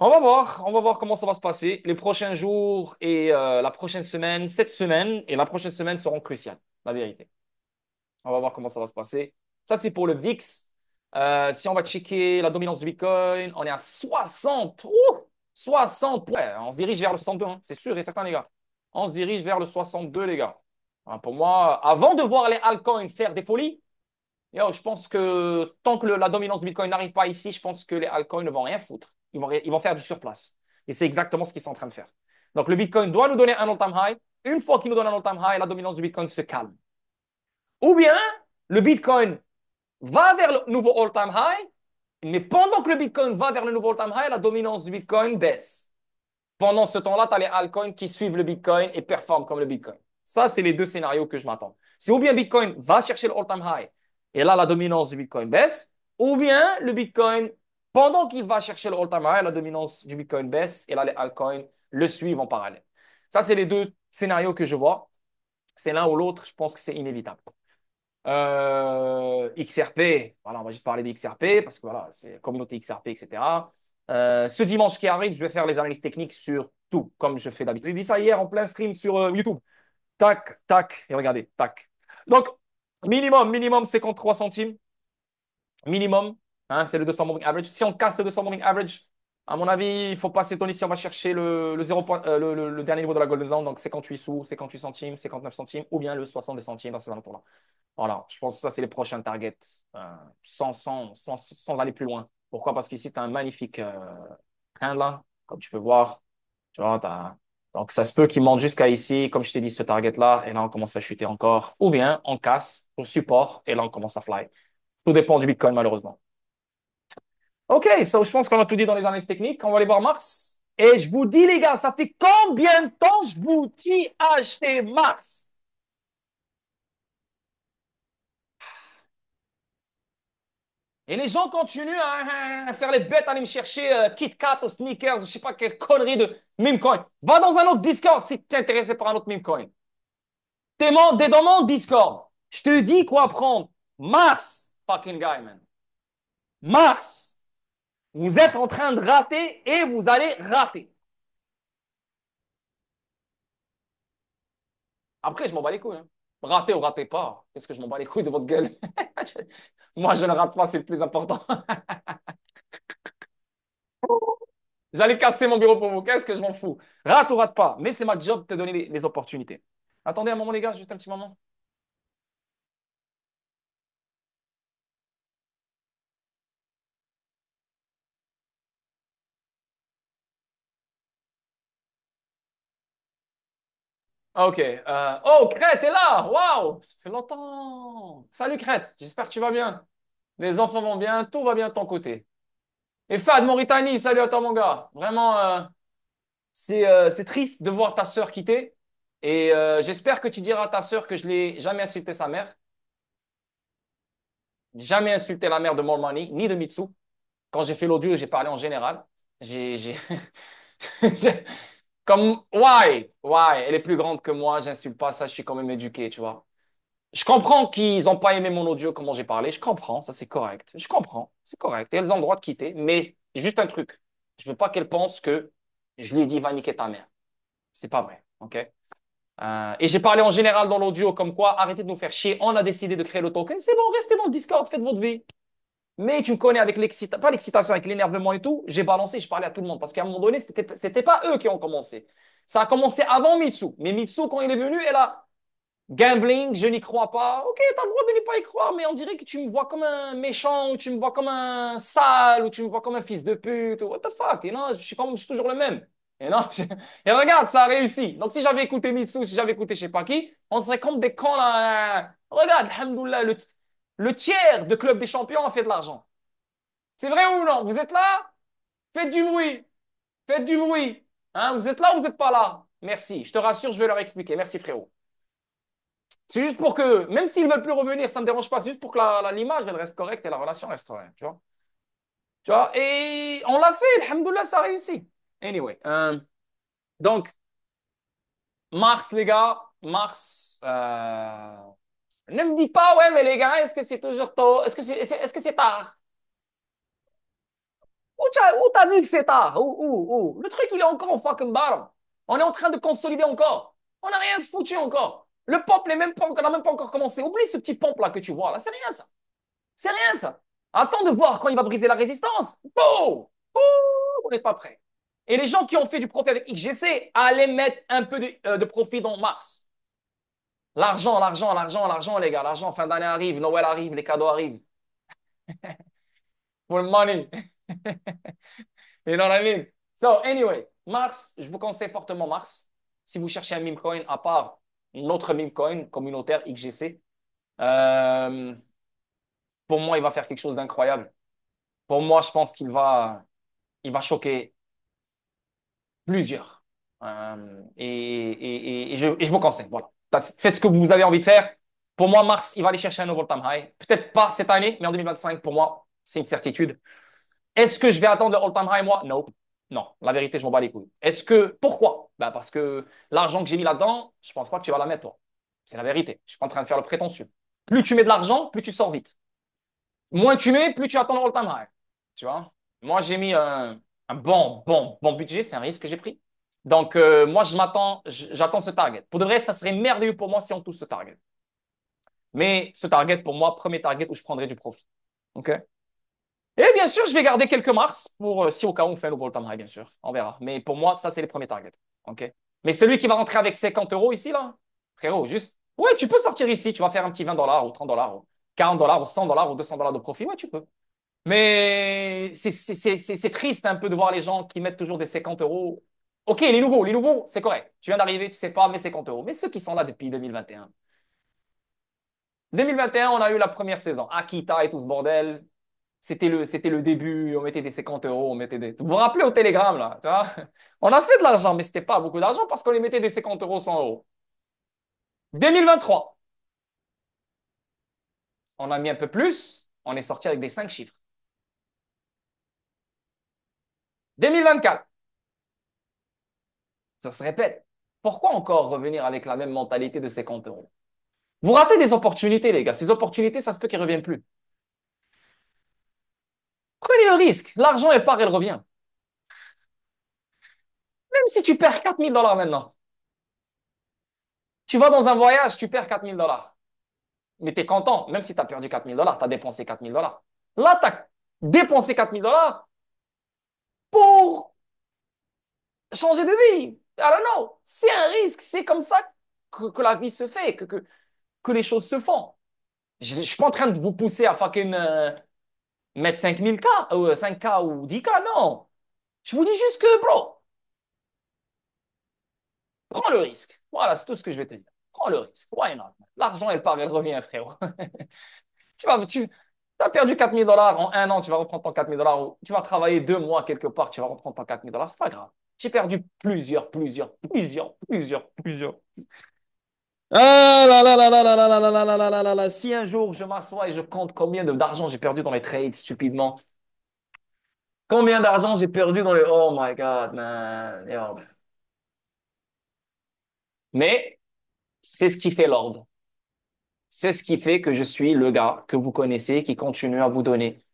On va voir comment ça va se passer. Les prochains jours et la prochaine semaine, cette semaine et la prochaine semaine seront cruciales, la vérité. On va voir comment ça va se passer. Ça, c'est pour le VIX. Si on va checker la dominance du Bitcoin, on est à 60. 60. Ouais, on se dirige vers le 62, hein, c'est sûr et certain, les gars. On se dirige vers le 62, les gars. Hein, pour moi, avant de voir les altcoins faire des folies, yo, je pense que tant que la dominance du Bitcoin n'arrive pas ici, je pense que les altcoins ne vont rien foutre. Ils vont faire du surplace. Et c'est exactement ce qu'ils sont en train de faire. Donc, le Bitcoin doit nous donner un all-time high. Une fois qu'il nous donne un all-time high, la dominance du Bitcoin se calme. Ou bien, le Bitcoin va vers le nouveau all-time high, mais pendant que le Bitcoin va vers le nouveau all-time high, la dominance du Bitcoin baisse. Pendant ce temps-là, tu as les altcoins qui suivent le Bitcoin et performent comme le Bitcoin. Ça, c'est les deux scénarios que je m'attends. C'est ou bien Bitcoin va chercher le all-time high et là, la dominance du Bitcoin baisse, ou bien le Bitcoin, pendant qu'il va chercher le all-time high, la dominance du Bitcoin baisse et là, les altcoins le suivent en parallèle. Ça, c'est les deux scénarios que je vois. C'est l'un ou l'autre, je pense que c'est inévitable. XRP, voilà, on va juste parler des XRP parce que voilà, c'est communauté XRP, etc. Ce dimanche qui arrive, je vais faire les analyses techniques sur tout, comme je fais d'habitude. J'ai dit ça hier en plein stream sur YouTube. Tac, tac, et regardez, tac. Donc, minimum 53 centimes. Minimum, hein, c'est le 200 moving average. Si on casse le 200 moving average, à mon avis, il ne faut pas s'étonner si on va chercher le, 0 le dernier niveau de la Golden Zone, donc 58 sous, 58 centimes, 59 centimes, ou bien le 62 centimes dans ces alentours-là. Voilà, je pense que ça, c'est les prochains targets, sans aller plus loin. Pourquoi? Parce qu'ici, tu as un magnifique trend là, comme tu peux voir. Tu vois, donc, ça se peut qu'il monte jusqu'à ici, comme je t'ai dit, ce target-là, et là, on commence à chuter encore. Ou bien, on casse au support, et là, on commence à fly. Tout dépend du Bitcoin, malheureusement. OK, so, je pense qu'on a tout dit dans les analyses techniques. On va aller voir Mars. Et je vous dis, les gars, ça fait combien de temps je vous dis acheter Mars? Et les gens continuent à faire les bêtes, à aller me chercher Kit Kat ou sneakers, je sais pas quelle connerie de meme coin. Va dans un autre Discord si tu es intéressé par un autre meme coin. T'es dans mon Discord. Je te dis quoi prendre. Mars, fucking guy, man. Mars. Vous êtes en train de rater et vous allez rater. Après, je m'en bats les couilles. Hein. Ratez ou ratez pas. Qu'est-ce que je m'en bats les couilles de votre gueule? Moi, je ne rate pas, c'est le plus important. J'allais casser mon bureau pour vous. Qu'est-ce que je m'en fous? Rate ou rate pas. Mais c'est ma job de te donner les opportunités. Attendez un moment, les gars, juste un petit moment. Ok. Oh, Crète est là. Waouh, ça fait longtemps. Salut, Crète. J'espère que tu vas bien. Les enfants vont bien. Tout va bien de ton côté. Et Fad, Mauritanie, salut à toi, mon gars. Vraiment, c'est triste de voir ta sœur quitter. Et j'espère que tu diras à ta sœur que je l'ai jamais insulté sa mère. Jamais insulté la mère de Money, ni de Mitsu. Quand j'ai fait l'audio, j'ai parlé en général. J'ai- Comme, why, elle est plus grande que moi, j'insulte pas ça, je suis quand même éduqué, tu vois. Je comprends qu'ils n'ont pas aimé mon audio, comment j'ai parlé, je comprends, ça c'est correct. Je comprends, c'est correct. Et elles ont le droit de quitter, mais juste un truc. Je veux pas qu'elles pensent que je lui ai dit va niquer ta mère. C'est pas vrai, ok? Et j'ai parlé en général dans l'audio comme quoi arrêtez de nous faire chier, on a décidé de créer le token, c'est bon, restez dans le Discord, faites votre vie. Mais tu me connais avec l'excitation, pas l'excitation, avec l'énervement et tout, j'ai balancé, je parlais à tout le monde parce qu'à un moment donné, c'était pas eux qui ont commencé. Ça a commencé avant Mitsu. Mais Mitsu, quand il est venu, elle a gambling, je n'y crois pas. Ok, t'as le droit de ne pas y croire, mais on dirait que tu me vois comme un méchant, ou tu me vois comme un sale, ou tu me vois comme un fils de pute, ou what the fuck. Et non, je suis toujours le même. Et non, et regarde, ça a réussi. Donc si j'avais écouté Mitsu, si j'avais écouté je sais pas qui, on serait comme des cons là. Regarde, alhamdoulilah, le tiers de Club des Champions a fait de l'argent. C'est vrai ou non? Vous êtes là? Faites du bruit. Faites du bruit. Hein, vous êtes là ou vous n'êtes pas là? Merci. Je te rassure, je vais leur expliquer. Merci, frérot. C'est juste pour que, même s'ils veulent plus revenir, ça ne me dérange pas. C'est juste pour que l'image, elle reste correcte et la relation reste correcte. Tu vois? Tu vois? Et on l'a fait. Alhamdoulilah, ça a réussi. Anyway. Donc, Mars, les gars. Mars. Ne me dis pas, ouais, mais les gars, est-ce que c'est toujours tôt? Est-ce que c'est tard? Où t'as vu que c'est tard? Où? Le truc, il est encore en fucking bottom. On est en train de consolider encore. On n'a rien foutu encore. Le pompe n'est même pas, on n'a même pas encore commencé. Oublie ce petit pompe là que tu vois là. C'est rien ça. C'est rien ça. Attends de voir quand il va briser la résistance. Boum! Boum! On n'est pas prêt. Et les gens qui ont fait du profit avec XGC allaient mettre un peu de profit dans Mars. L'argent, l'argent, l'argent, l'argent, les gars. L'argent, fin d'année arrive, Noël arrive, les cadeaux arrivent. For money. You know what I mean? So, anyway, Mars, je vous conseille fortement Mars. Si vous cherchez un meme coin, à part notre meme coin communautaire XGC, euh, pour moi, il va faire quelque chose d'incroyable. Pour moi, je pense qu'il va choquer plusieurs. Et je vous conseille, voilà. Faites ce que vous avez envie de faire. Pour moi, Mars, il va aller chercher un nouveau time high. Peut-être pas cette année, mais en 2025, pour moi, c'est une certitude. Est-ce que je vais attendre le all-time high, moi? Non. Non, la vérité, je m'en bats les couilles. Pourquoi? Ben parce que l'argent que j'ai mis là-dedans, je pense pas que tu vas la mettre, toi. C'est la vérité. Je suis pas en train de faire le prétentieux. Plus tu mets de l'argent, plus tu sors vite. Moins tu mets, plus tu attends le all-time high. Tu vois? Moi, j'ai mis un bon budget. C'est un risque que j'ai pris. Donc, moi, j'attends ce target. Pour de vrai, ça serait merveilleux pour moi si on touche ce target. Mais ce target, pour moi, premier target où je prendrais du profit. OK? Et bien sûr, je vais garder quelques mars pour si au cas où on fait un nouveau all-time high, bien sûr. On verra. Mais pour moi, ça, c'est les premiers targets. OK? Mais celui qui va rentrer avec 50 euros ici, là, frérot, juste, ouais, tu peux sortir ici. Tu vas faire un petit 20 ou 30 ou 40 ou 100 ou 200 de profit. Ouais, tu peux. Mais c'est triste un peu de voir les gens qui mettent toujours des 50 euros. OK, les nouveaux, c'est correct. Tu viens d'arriver, tu sais pas, mais 50 euros. Mais ceux qui sont là depuis 2021. 2021, on a eu la première saison. Akita et tout ce bordel. C'était le début, on mettait des 50 euros, on mettait des. Vous vous rappelez au Telegram, là, tu vois? On a fait de l'argent, mais c'était pas beaucoup d'argent parce qu'on les mettait des 50 euros, 100 euros. 2023, on a mis un peu plus, on est sorti avec des 5 chiffres. 2024, ça se répète. Pourquoi encore revenir avec la même mentalité de 50 euros? Vous ratez des opportunités, les gars. Ces opportunités, ça se peut qu'elles ne reviennent plus. Prenez le risque. L'argent, elle part, elle revient. Même si tu perds 4 000 $ maintenant, tu vas dans un voyage, tu perds 4 000 $. Mais tu es content, même si tu as perdu 4 000 $, tu as dépensé 4 000 $. Là, tu as dépensé 4 000 $ pour changer de vie. I don't know. C'est un risque. C'est comme ça que la vie se fait, que les choses se font. Je ne suis pas en train de vous pousser à fucking mettre 5000 K, ou 5 K ou 10 K, non. Je vous dis juste que, bro, prends le risque. Voilà, c'est tout ce que je vais te dire. Prends le risque. Why not? L'argent, elle part, elle revient, frérot. Tu as perdu 4 000 $ en un an, tu vas reprendre ton 4 000 $. Tu vas travailler 2 mois quelque part, tu vas reprendre ton 4 000 $. C'est pas grave. J'ai perdu plusieurs. Ah là là là là là là là là là là là là là là. Si un jour je m'assois et je compte combien d'argent j'ai perdu dans les trades stupidement, combien d'argent j'ai perdu dans les. Oh my God, man. Yo. Mais c'est ce qui fait l'ordre. C'est ce qui fait que je suis le gars que vous connaissez qui continue à vous donner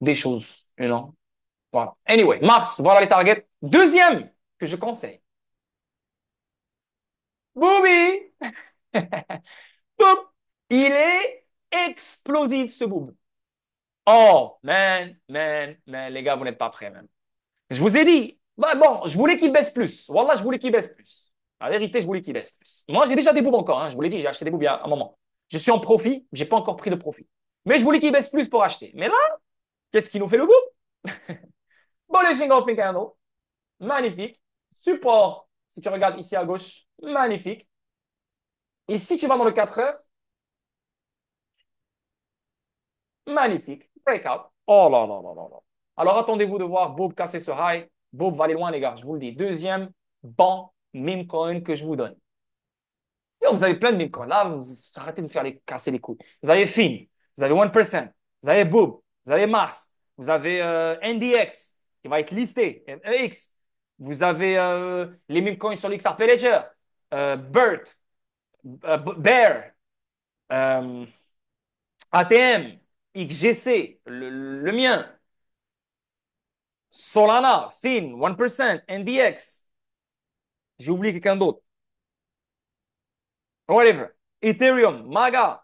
des choses, you know? Voilà. Anyway, Mars, voilà les targets. Deuxième que je conseille. Booby! Boum! Il est explosif, ce boob. Oh, man, les gars, vous n'êtes pas prêts, man. Je vous ai dit, bah bon, je voulais qu'il baisse plus. Wallah, je voulais qu'il baisse plus. La vérité, je voulais qu'il baisse plus. Moi, j'ai déjà des boobs encore, hein. Je vous l'ai dit, j'ai acheté des boobs il y a un moment. Je suis en profit, j'ai pas encore pris de profit. Mais je voulais qu'il baisse plus pour acheter. Mais là, qu'est-ce qui nous fait le boob? Bullish engulfing candle, magnifique. Support, si tu regardes ici à gauche, magnifique. Et si tu vas dans le 4 heures, magnifique. Breakout. Oh là là là là là. Alors attendez-vous de voir Bob casser ce high. Bob va aller loin, les gars, je vous le dis. Deuxième bon meme coin que je vous donne. Yo, vous avez plein de meme coins. Là, vous arrêtez de me faire casser les couilles. Vous avez Fin, vous avez 1%, vous avez Bob, vous avez Mars, vous avez NDX qui va être listé, MEX. Vous avez les meme coins sur l'XRP Ledger, BERT, Bear, euh, ATM, XGC, le mien, Solana, Sin, 1%, NDX. J'ai oublié quelqu'un d'autre. Whatever. Ethereum, MAGA.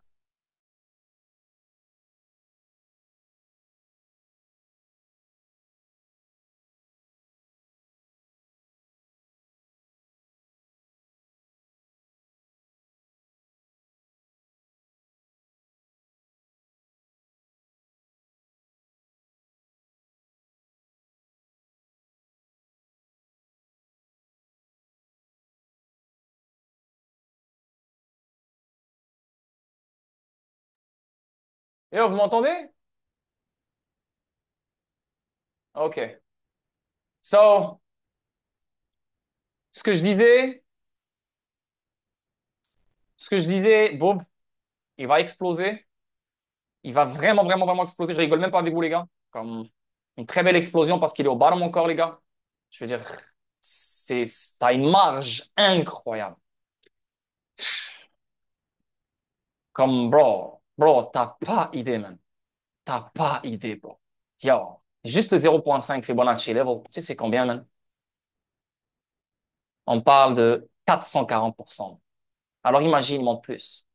Yo, vous m'entendez? OK. So, ce que je disais, Bob, il va exploser. Il va vraiment, vraiment, vraiment exploser. Je rigole même pas avec vous, les gars. Comme une très belle explosion parce qu'il est au bas de mon corps, les gars. Je veux dire, t'as une marge incroyable. Comme, bro, t'as pas idée, man. T'as pas idée, bro. Yo, juste le 0,5 Fibonacci level, tu sais, c'est combien, man? On parle de 440%. Alors imagine, il monte plus.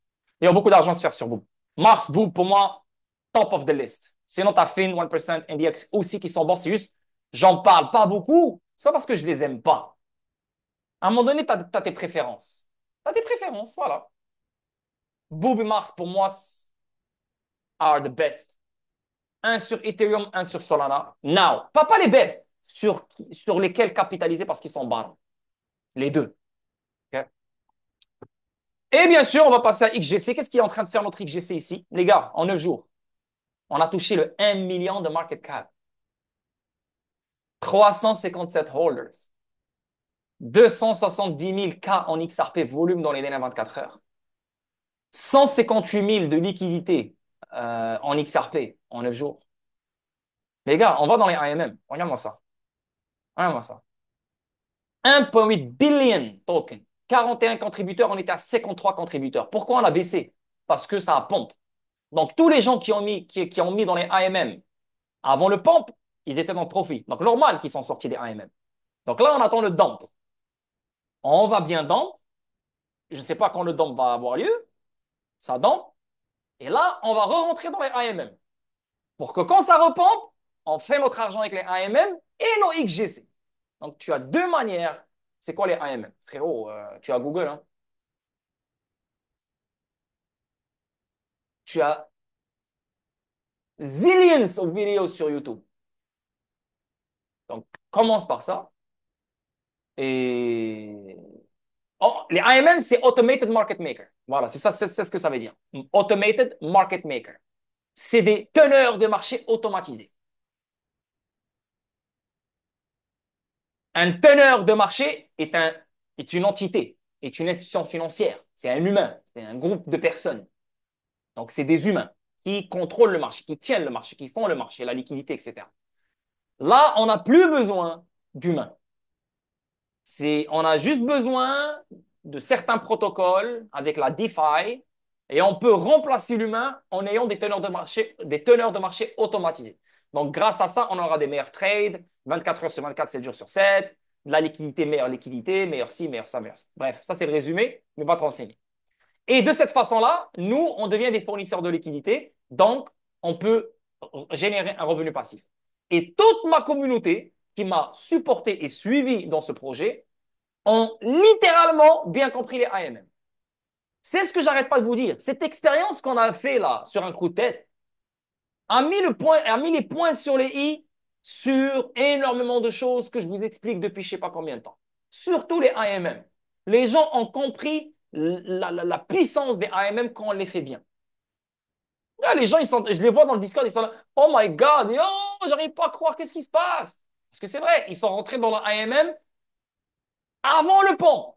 Il y a beaucoup d'argent à se faire sur Boom. Mars, Boom, pour moi, top of the list. Sinon, t'as Fin, 1%, NDX aussi qui sont bons. C'est juste, j'en parle pas beaucoup. C'est pas parce que je les aime pas. À un moment donné, t'as tes préférences. T'as tes préférences, voilà. Boom et Mars, pour moi, are the best. Un sur Ethereum, un sur Solana. Now, pas les best, sur lesquels capitaliser parce qu'ils sont bas. Les deux. Okay? Et bien sûr, on va passer à XGC. Qu'est-ce qui est en train de faire notre XGC ici? Les gars, en 9 jours, on a touché le 1 million de market cap. 357 holders. 270 000 cas en XRP volume dans les dernières 24 heures. 158 000 de liquidité en XRP en 9 jours. Les gars, on va dans les AMM. Regarde-moi ça. Regarde-moi ça. 1,8 billion tokens. 41 contributeurs, on était à 53 contributeurs. Pourquoi on a baissé? Parce que ça a pompe. Donc, tous les gens qui ont mis dans les AMM avant le pump, ils étaient dans le profit. Donc, normal qu'ils sont sortis des AMM. Donc là, on attend le dump. On va bien dump. Je ne sais pas quand le dump va avoir lieu. Ça dump. Et là, on va re-rentrer dans les AMM. Pour que quand ça repompe, on fait notre argent avec les AMM et nos XGC. Donc, tu as deux manières. C'est quoi les AMM? Frérot, tu as Google, hein? Tu as zillions of vidéos sur YouTube. Donc, commence par ça. Et oh, les AMM, c'est Automated Market Maker. Voilà, c'est ça, c'est ce que ça veut dire. Automated Market Maker. C'est des teneurs de marché automatisés. Un teneur de marché est une entité, est une institution financière. C'est un humain, c'est un groupe de personnes. Donc, c'est des humains qui contrôlent le marché, qui tiennent le marché, qui font le marché, la liquidité, etc. Là, on n'a plus besoin d'humains. On a juste besoin de certains protocoles avec la DeFi et on peut remplacer l'humain en ayant des teneurs de marché automatisées. Donc, grâce à ça, on aura des meilleurs trades, 24 heures sur 24, 7 jours sur 7, de la liquidité, meilleur ci, meilleur ça, meilleur ça. Bref, ça c'est le résumé, mais va te renseigner. Et de cette façon-là, nous, on devient des fournisseurs de liquidité, donc on peut générer un revenu passif. Et toute ma communauté qui m'a supporté et suivi dans ce projet ont littéralement bien compris les AMM. C'est ce que j'arrête pas de vous dire. Cette expérience qu'on a fait là sur un coup de tête a mis les points sur les i sur énormément de choses que je vous explique depuis je sais pas combien de temps. Surtout les AMM. Les gens ont compris la puissance des AMM quand on les fait bien. Là, les gens, je les vois dans le Discord, ils sont là, oh my God, j'arrive pas à croire, qu'est-ce qui se passe? Parce que c'est vrai, ils sont rentrés dans l'AMM avant le pont.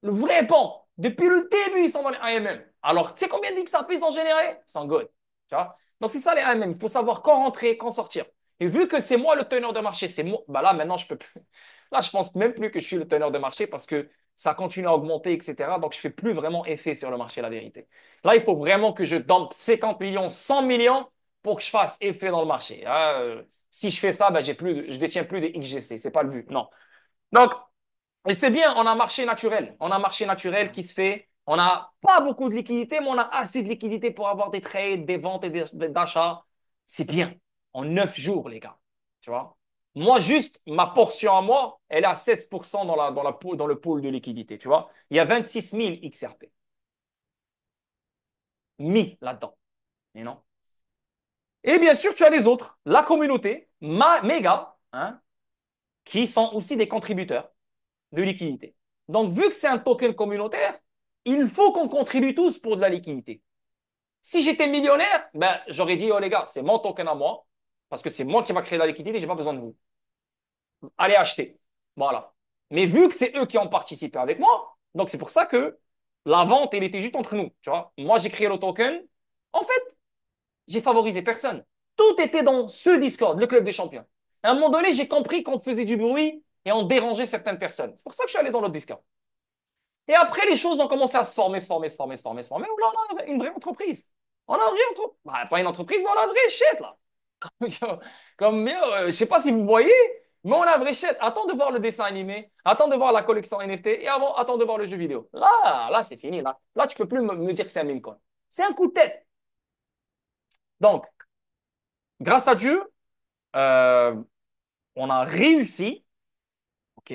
Le vrai pont. Depuis le début, ils sont dans les AMM. Alors, tu sais combien d'XRP ils ont généré? Ils sont good. Tu vois? Donc, c'est ça les AMM. Il faut savoir quand rentrer, quand sortir. Et vu que c'est moi le teneur de marché, c'est moi, bah là, maintenant, je peux plus. Là, je pense même plus que je suis le teneur de marché parce que ça continue à augmenter, etc. Donc, je fais plus vraiment effet sur le marché, la vérité. Là, il faut vraiment que je dump 50 millions, 100 millions pour que je fasse effet dans le marché. Si je fais ça, ben, je détiens plus de XGC. C'est pas le but. Non. Donc, et c'est bien, on a un marché naturel. On a un marché naturel qui se fait. On n'a pas beaucoup de liquidité, mais on a assez de liquidité pour avoir des trades, des ventes et des achats. C'est bien. En 9 jours, les gars. Tu vois? Moi, juste, ma portion à moi, elle est à 16% dans le pool de liquidité. Tu vois? Il y a 26 000 XRP mis là-dedans. Et non? Et bien sûr, tu as les autres, la communauté, méga, hein, qui sont aussi des contributeurs de liquidité. Donc, vu que c'est un token communautaire, il faut qu'on contribue tous pour de la liquidité. Si j'étais millionnaire, ben, j'aurais dit, oh les gars, c'est mon token à moi, parce que c'est moi qui va créer la liquidité, j'ai pas besoin de vous. Allez acheter. Voilà. Mais vu que c'est eux qui ont participé avec moi, donc c'est pour ça que la vente, elle était juste entre nous. Tu vois, moi, j'ai créé le token. En fait, j'ai favorisé personne. Tout était dans ce Discord, le club des champions. À un moment donné, j'ai compris qu'on faisait du bruit et on dérangeait certaines personnes. C'est pour ça que je suis allé dans l'autre Discord. Et après, les choses ont commencé à se former, se former, se former, se former, se former. Là, on a une vraie entreprise. On a une vraie entreprise. Bah, pas une entreprise, mais on a un vrai shit, là. Je sais pas si vous voyez, mais on a un vrai shit. Attends de voir le dessin animé, attends de voir la collection NFT et attends de voir le jeu vidéo. Là, c'est fini. Là, tu peux plus me dire que c'est un meme coin. C'est un coup de tête. Donc, grâce à Dieu, euh, on a réussi. OK.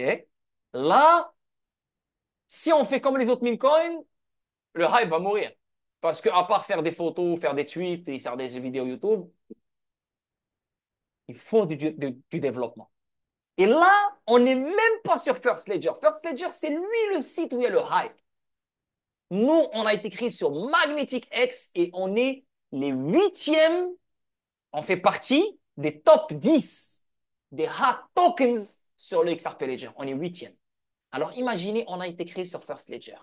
Là, si on fait comme les autres meme coins, le hype va mourir. Parce qu'à part faire des photos, faire des tweets et faire des vidéos YouTube, il faut du développement. Et là, on n'est même pas sur First Ledger. First Ledger, c'est lui le site où il y a le hype. Nous, on a été créé sur Magnetic X et on est les huitièmes. On fait partie des top 10 des hot tokens sur le XRP Ledger. On est huitième. Alors imaginez, on a été créé sur First Ledger.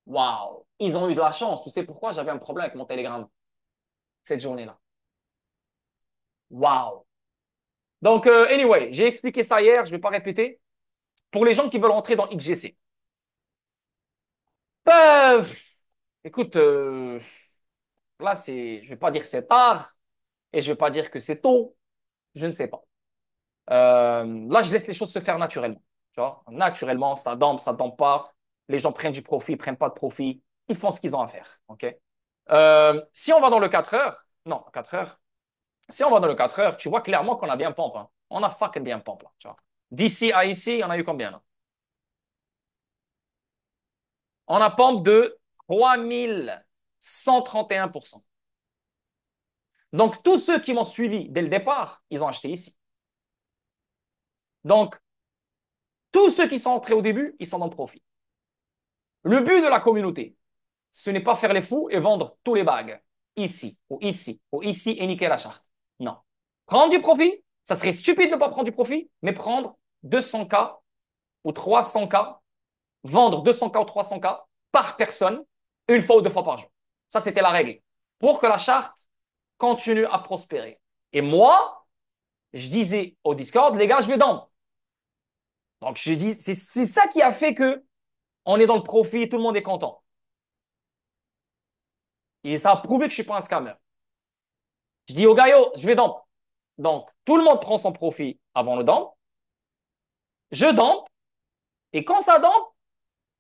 Waouh! Ils ont eu de la chance. Tu sais pourquoi? J'avais un problème avec mon Telegram cette journée-là. Waouh! Donc, anyway, j'ai expliqué ça hier, je ne vais pas répéter. Pour les gens qui veulent rentrer dans XGC. Euh, écoute, là, je ne vais pas dire c'est tard et je ne vais pas dire que c'est tôt. Je ne sais pas. Là, je laisse les choses se faire naturellement. Tu vois, naturellement, ça dampe pas. Les gens prennent du profit, prennent pas de profit. Ils font ce qu'ils ont à faire. OK? Si on va dans le 4 heures, non, 4 heures. Si on va dans le 4 heures, tu vois clairement qu'on a bien pompe. Hein. On a fucking bien pompe là. Tu vois. D'ici à ici, on a eu combien là? On a pompe de 3131%. Donc, tous ceux qui m'ont suivi dès le départ, ils ont acheté ici. Donc, tous ceux qui sont entrés au début, ils sont dans le profit. Le but de la communauté, ce n'est pas faire les fous et vendre tous les bags ici, ou ici, ou ici et niquer la charte. Non. Prendre du profit, ça serait stupide de ne pas prendre du profit, mais prendre 200K ou 300K, vendre 200K ou 300K par personne, une fois ou deux fois par jour. Ça, c'était la règle. Pour que la charte continue à prospérer. Et moi, je disais au Discord, les gars, je vais dans. Donc, je dis, c'est ça qui a fait que on est dans le profit, tout le monde est content. Et ça a prouvé que je suis pas un scammer. Je dis au gars, yo, je vais dans. Donc, tout le monde prend son profit avant le dump. Je dump. Et quand ça dump,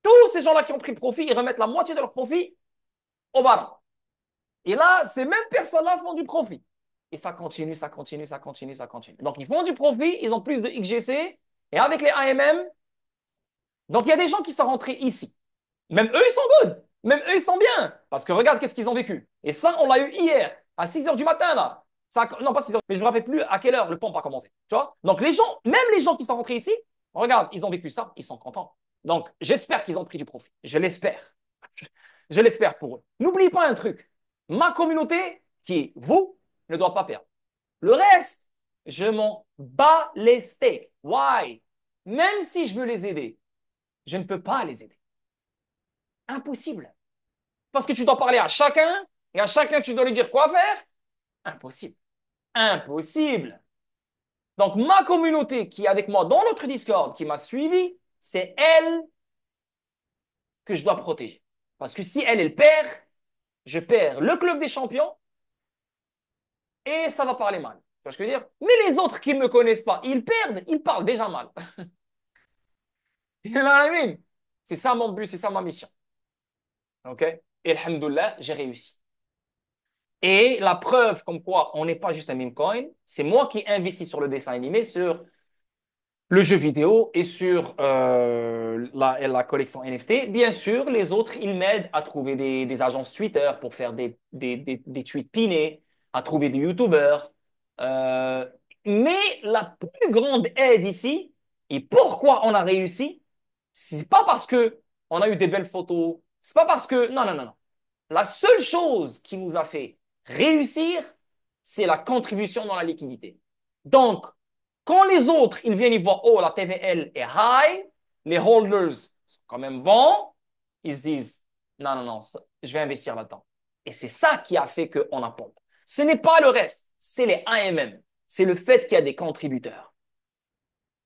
tous ces gens-là qui ont pris le profit, ils remettent la moitié de leur profit au bar. Et là, ces mêmes personnes-là font du profit. Et ça continue, ça continue, ça continue, ça continue. Donc, ils font du profit, ils ont plus de XGC. Et avec les AMM, donc il y a des gens qui sont rentrés ici. Même eux, ils sont good. Même eux, ils sont bien. Parce que regarde qu'est-ce qu'ils ont vécu. Et ça, on l'a eu hier, à 6 heures du matin, là. Ça, non, pas 6 heures, mais je ne me rappelle plus à quelle heure le pompe a commencé. Tu vois? Donc, les gens, même les gens qui sont rentrés ici, regarde, ils ont vécu ça, ils sont contents. Donc, j'espère qu'ils ont pris du profit. Je l'espère. Je l'espère pour eux. N'oubliez pas un truc. Ma communauté, qui est vous, ne doit pas perdre. Le reste, je m'en bats les steaks. Why? Même si je veux les aider, je ne peux pas les aider. Impossible. Parce que tu dois parler à chacun et à chacun tu dois lui dire quoi faire. Impossible. Impossible. Donc ma communauté qui est avec moi dans notre Discord, qui m'a suivi, c'est elle que je dois protéger. Parce que si elle perd, je perds le club des champions et ça va parler mal. Tu vois ce que je veux dire? Mais les autres qui ne me connaissent pas, ils perdent, ils parlent déjà mal. You know what I mean? C'est ça mon but, c'est ça ma mission. OK? Et alhamdoulilah, j'ai réussi. Et la preuve comme quoi on n'est pas juste un meme coin, c'est moi qui investis sur le dessin animé, sur le jeu vidéo et sur la collection NFT. Bien sûr, les autres, ils m'aident à trouver des agences Twitter pour faire des tweets pinés, à trouver des YouTubers. Euh, mais la plus grande aide ici, et pourquoi on a réussi, c'est pas parce que on a eu des belles photos, c'est pas parce que... Non, non, non, non. La seule chose qui nous a fait réussir, c'est la contribution dans la liquidité. Donc, quand les autres, ils viennent, ils voient, oh, la TVL est high, les holders sont quand même bons, ils se disent, non, non, non, je vais investir là-dedans. Et c'est ça qui a fait qu'on a pompe. Ce n'est pas le reste, c'est les AMM. C'est le fait qu'il y a des contributeurs.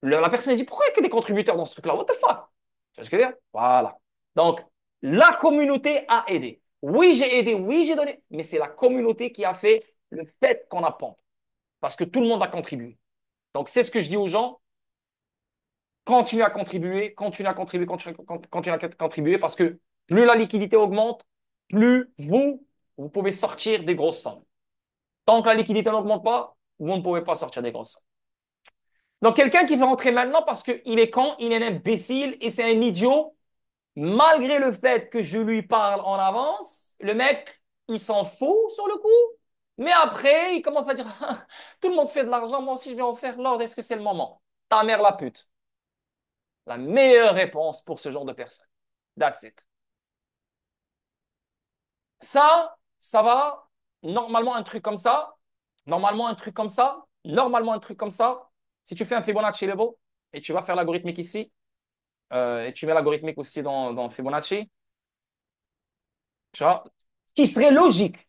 La personne dit, pourquoi il y a que des contributeurs dans ce truc-là? What the fuck? Tu vois ce que je veux dire? Voilà. Donc, la communauté a aidé. Oui, j'ai aidé, oui, j'ai donné, mais c'est la communauté qui a fait le fait qu'on a pompe. Parce que tout le monde a contribué. Donc, c'est ce que je dis aux gens. Continuez à contribuer, continuez à contribuer, continuez à contribuer parce que plus la liquidité augmente, plus vous pouvez sortir des grosses sommes. Tant que la liquidité n'augmente pas, vous ne pouvez pas sortir des grosses sommes. Donc, quelqu'un qui veut rentrer maintenant parce qu'il est con, il est un imbécile et c'est un idiot, malgré le fait que je lui parle en avance, le mec, il s'en fout sur le coup. Mais après, il commence à dire, tout le monde fait de l'argent, moi aussi je vais en faire, Lord, est-ce que c'est le moment? Ta mère la pute. La meilleure réponse pour ce genre de personnes. That's it. Ça va. Normalement, un truc comme ça. Normalement, un truc comme ça. Normalement, un truc comme ça. Si tu fais un Fibonacci level et tu vas faire l'algorithmique ici, et tu mets l'algorithmique aussi dans Fibonacci, tu vois, ce qui serait logique.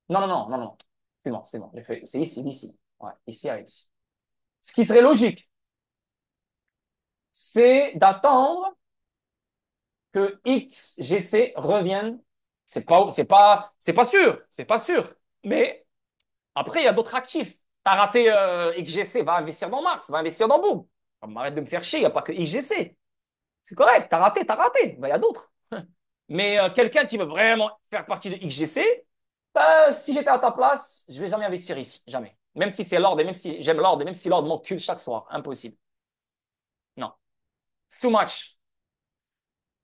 Non, non, non, non, non. C'est bon, c'est bon. C'est ici, ici. Ouais, ici à ici. Ce qui serait logique, c'est d'attendre que XGC revienne. C'est pas sûr, c'est pas sûr. Mais après, il y a d'autres actifs. T'as raté XGC, va investir dans Mars, va investir dans Boom. Arrête de me faire chier, il n'y a pas que XGC. C'est correct, t'as raté, t'as raté. Ben, il y a d'autres. Mais quelqu'un qui veut vraiment faire partie de XGC, ben, si j'étais à ta place, je ne vais jamais investir ici. Jamais. Même si c'est Lord et même si j'aime Lord et même si Lord m'encule chaque soir. Impossible. Non. It's too much.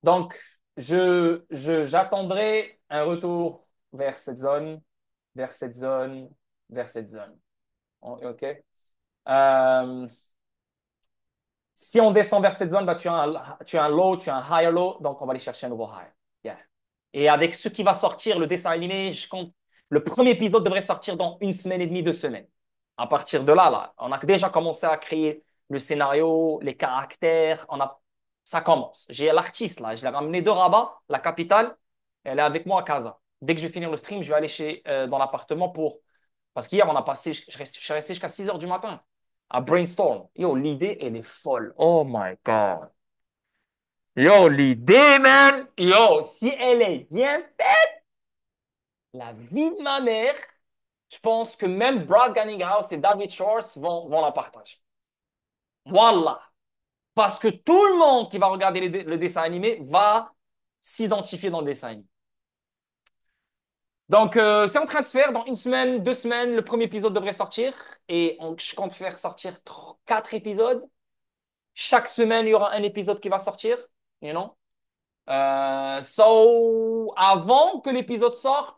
Donc, j'attendrai un retour vers cette zone, vers cette zone, vers cette zone. OK? Euh, si on descend vers cette zone, bah, tu as un low, tu as un higher low, donc on va aller chercher un nouveau high. Yeah. Et avec ce qui va sortir, le dessin animé, je compte, le premier épisode devrait sortir dans une semaine et demie, 2 semaines. À partir de là, on a déjà commencé à créer le scénario, les caractères, ça commence. J'ai l'artiste là, je l'ai ramené de Rabat, la capitale, elle est avec moi à Casa. Dès que je vais finir le stream, je vais aller dans l'appartement pour... Parce qu'hier, on a passé, je suis resté jusqu'à 6 heures du matin. à brainstorm. Yo, l'idée, elle est folle. Oh my God. Yo, l'idée, man. Yo, si elle est bien faite, la vie de ma mère, je pense que même Brad Garlinghouse et David Schwartz vont la partager. Wallah. Parce que tout le monde qui va regarder le dessin animé va s'identifier dans le dessin animé. Donc, c'est en train de se faire. Dans une semaine, 2 semaines, le premier épisode devrait sortir. Et je compte faire sortir 4 épisodes. Chaque semaine, il y aura un épisode qui va sortir. You know? Avant que l'épisode sorte,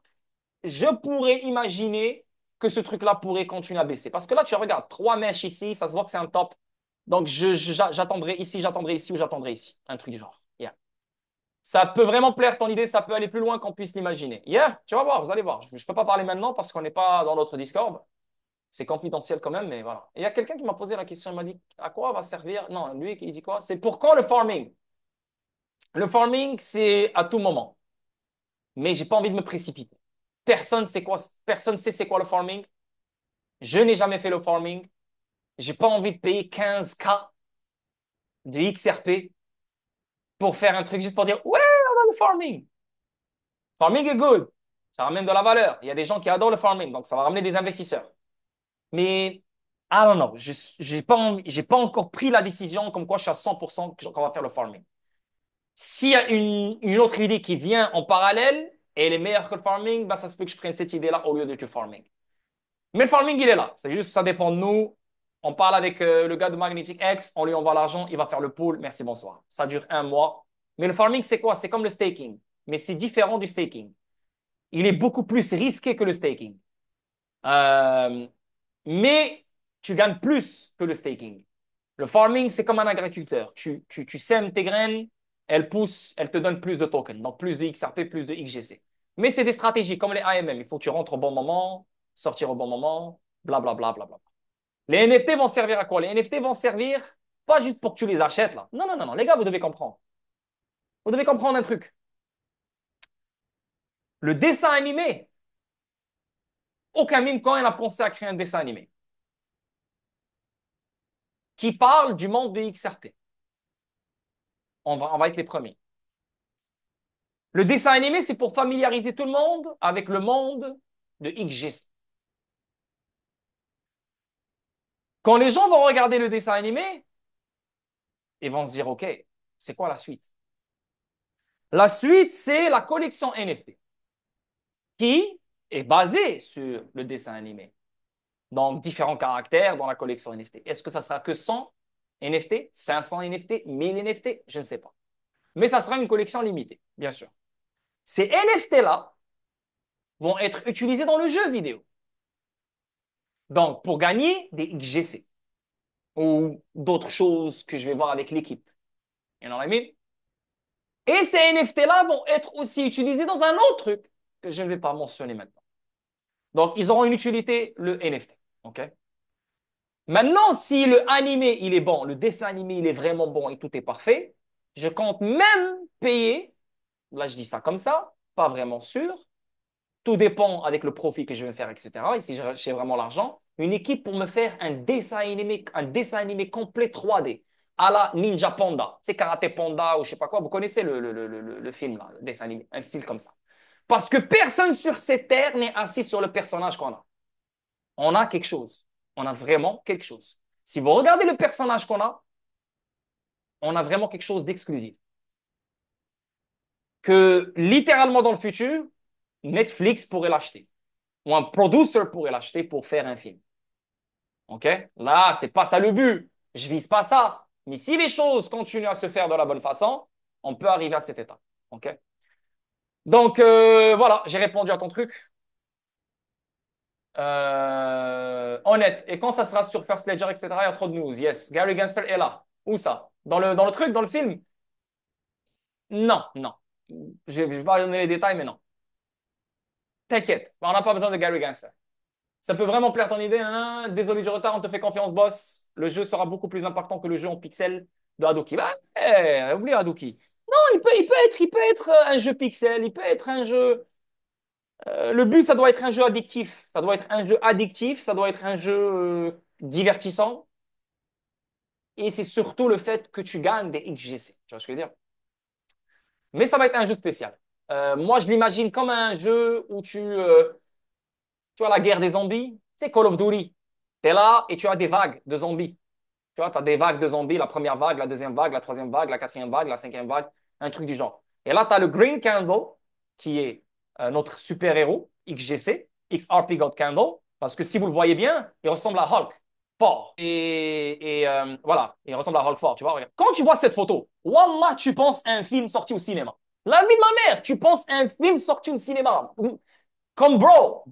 je pourrais imaginer que ce truc-là pourrait continuer à baisser. Parce que là, tu regardes, 3 mèches ici, ça se voit que c'est un top. Donc, j'attendrai ici ou j'attendrai ici. Un truc du genre. Yeah. Ça peut vraiment plaire ton idée, ça peut aller plus loin qu'on puisse l'imaginer. Yeah, tu vas voir, vous allez voir. Je ne peux pas parler maintenant parce qu'on n'est pas dans notre Discord. C'est confidentiel quand même, mais voilà. Et il y a quelqu'un qui m'a posé la question, il m'a dit, à quoi va servir? Non, lui, il dit quoi? C'est pour quand le farming? Le farming, c'est à tout moment. Mais j'ai pas envie de me précipiter. Personne sait c'est quoi le farming. Je n'ai jamais fait le farming. J'ai pas envie de payer 15K de XRP pour faire un truc juste pour dire, ouais, on a le farming. Farming est good. Ça ramène de la valeur. Il y a des gens qui adorent le farming, donc ça va ramener des investisseurs. Mais, I don't know. J'ai pas encore pris la décision comme quoi je suis à 100% qu'on va faire le farming. S'il y a une autre idée qui vient en parallèle et elle est meilleure que le farming, bah, ça se peut que je prenne cette idée-là au lieu du farming. Mais le farming, il est là. C'est juste, ça dépend de nous. On parle avec le gars de Magnetic X, on lui envoie l'argent, il va faire le pool. Merci, bonsoir. Ça dure un mois. Mais le farming, c'est quoi? C'est comme le staking. Mais c'est différent du staking. Il est beaucoup plus risqué que le staking. Euh, mais tu gagnes plus que le staking. Le farming, c'est comme un agriculteur. Tu sèmes tes graines, elles poussent, elles te donnent plus de tokens, donc plus de XRP, plus de XGC. Mais c'est des stratégies comme les AMM. Il faut que tu rentres au bon moment, sortir au bon moment, blablabla. Bla, bla, bla, bla. Les NFT vont servir à quoi? Les NFT vont servir pas juste pour que tu les achètes là. Non, non, non, non. Les gars, vous devez comprendre. Vous devez comprendre un truc. Le dessin animé, aucun mime quand il a pensé à créer un dessin animé qui parle du monde de XRP. On va être les premiers. Le dessin animé, c'est pour familiariser tout le monde avec le monde de XGC. Quand les gens vont regarder le dessin animé, ils vont se dire, OK, c'est quoi la suite? La suite, c'est la collection NFT qui est basée sur le dessin animé. Donc, différents caractères dans la collection NFT. Est-ce que ça sera que 100 NFT, 500 NFT, 1000 NFT? Je ne sais pas. Mais ça sera une collection limitée, bien sûr. Ces NFT-là vont être utilisés dans le jeu vidéo. Donc, pour gagner des XGC ou d'autres choses que je vais voir avec l'équipe. You know what I mean? Et ces NFT-là vont être aussi utilisés dans un autre truc que je ne vais pas mentionner maintenant. Donc, ils auront une utilité, le NFT. OK? Maintenant, si le animé, il est bon, le dessin animé, il est vraiment bon et tout est parfait, je compte même payer, là je dis ça comme ça, pas vraiment sûr, tout dépend avec le profit que je vais faire, etc. Et si j'ai vraiment l'argent, une équipe pour me faire un dessin animé complet 3D à la Ninja Panda. C'est Karate Panda ou je sais pas quoi. Vous connaissez le film, là, le dessin animé, un style comme ça. Parce que personne sur cette terre n'est assis sur le personnage qu'on a. On a quelque chose. On a vraiment quelque chose. Si vous regardez le personnage qu'on a, on a vraiment quelque chose d'exclusif. Que littéralement dans le futur, Netflix pourrait l'acheter. Ou un producer pourrait l'acheter pour faire un film. OK? Là, c'est pas ça le but. Je vise pas ça. Mais si les choses continuent à se faire de la bonne façon, on peut arriver à cet état. OK? Donc, voilà, j'ai répondu à ton truc. Honnête. Et quand ça sera sur First Ledger, etc., il y a trop de news. Yes. Gary Gensler est là. Où ça? Dans le truc, dans le film? Non, non. Je ne vais pas donner les détails, mais non. T'inquiète. On n'a pas besoin de Gary Gensler. Ça peut vraiment plaire ton idée. Hein. Désolé du retard, on te fait confiance, boss. Le jeu sera beaucoup plus impactant que le jeu en pixel de Hadouki. Bah, oublie Hadouki. Non, il peut être un jeu pixel, il peut être un jeu. Le but, ça doit être un jeu addictif. Ça doit être un jeu addictif, ça doit être un jeu divertissant. et c'est surtout le fait que tu gagnes des XGC. Tu vois ce que je veux dire? Mais ça va être un jeu spécial. Moi, je l'imagine comme un jeu où tu as la guerre des zombies. C'est Call of Duty. Tu es là et tu as des vagues de zombies. Tu vois, tu as des vagues de zombies, la première vague, la deuxième vague, la troisième vague, la quatrième vague, la cinquième vague, un truc du genre. Et là, tu as le Green Candle, qui est notre super-héros, XGC, XRP God Candle, parce que si vous le voyez bien, il ressemble à Hulk, fort. Et voilà, il ressemble à Hulk fort, tu vois. Regarde. Quand tu vois cette photo, Wallah, tu penses à un film sorti au cinéma. La vie de ma mère, tu penses à un film sorti au cinéma. Comme bro,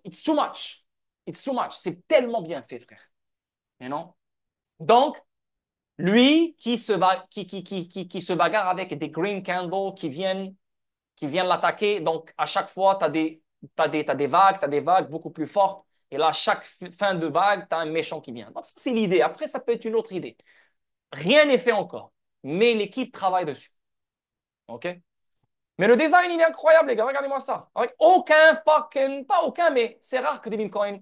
it's too much. It's too much. C'est tellement bien fait, frère. You know? Donc, lui qui se bagarre avec des Green Candle qui viennent l'attaquer. Donc, à chaque fois, t'as des vagues beaucoup plus fortes. Et là, à chaque fin de vague, tu as un méchant qui vient. Donc, ça, c'est l'idée. Après, ça peut être une autre idée. Rien n'est fait encore. Mais l'équipe travaille dessus. OK? Mais le design, il est incroyable, les gars. Regardez-moi ça. Avec aucun fucking, pas aucun, mais c'est rare que des meme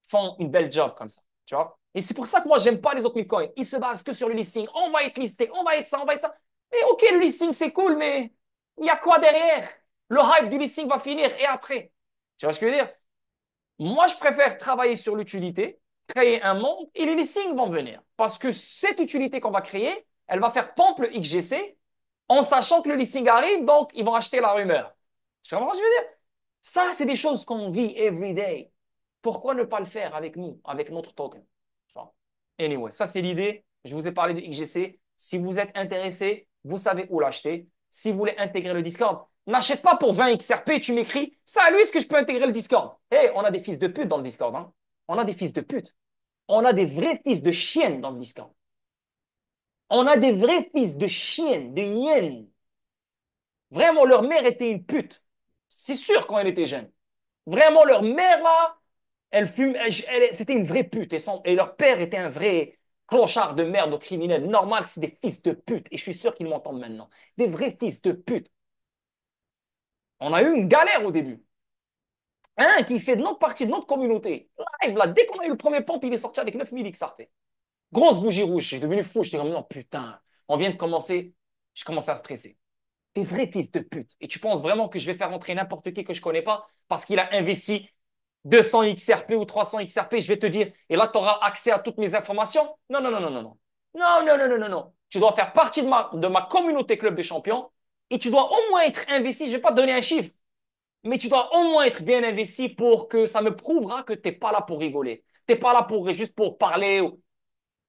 font une belle job comme ça. Tu vois? Et c'est pour ça que moi, j'aime pas les autres meme Ils se basent que sur le listing. On va être listé, on va être ça, on va être ça. Mais ok, le listing, c'est cool, mais il y a quoi derrière? Le hype du listing va finir et après. Tu vois ce que je veux dire? Moi, je préfère travailler sur l'utilité, créer un monde et les listings vont venir. Parce que cette utilité qu'on va créer, elle va faire pompe le XGC en sachant que le listing arrive, donc ils vont acheter la rumeur. Tu comprends ce que je veux dire? Ça, c'est des choses qu'on vit every day. Pourquoi ne pas le faire avec nous, avec notre token? Tu vois? Anyway, ça c'est l'idée. Je vous ai parlé de XGC. Si vous êtes intéressé, vous savez où l'acheter. Si vous voulez intégrer le Discord, n'achète pas pour 20 XRP, tu m'écris, salut, est-ce que je peux intégrer le Discord? Hey, on a des fils de pute dans le Discord. Hein? On a des fils de pute. On a des vrais fils de chiennes dans le Discord. On a des vrais fils de chiennes, de hyènes. Vraiment, leur mère était une pute. C'est sûr quand elle était jeune. Vraiment, leur mère, là, elle fume, c'était une vraie pute. Et leur père était un vrai clochard de merde, criminel. Normal que c'est des fils de pute. Et je suis sûr qu'ils m'entendent maintenant. Des vrais fils de pute. On a eu une galère au début. Un qui fait de notre partie, de notre communauté. Live, là, dès qu'on a eu le premier pompe, il est sorti avec 9000 XRP. Grosse bougie rouge. Je suis devenu fou. J'étais comme, non, putain, on vient de commencer. Je commençais à stresser. Des vrais fils de pute. Et tu penses vraiment que je vais faire entrer n'importe qui que je connais pas parce qu'il a investi 200 XRP ou 300 XRP, je vais te dire, et là, tu auras accès à toutes mes informations. Non, non, non, non, non, non. Non, non, non, non, non, non. Tu dois faire partie de ma communauté Club des Champions et tu dois au moins être investi. Je ne vais pas te donner un chiffre, mais tu dois au moins être bien investi pour que ça me prouvera que tu n'es pas là pour rigoler. Tu n'es pas là juste pour parler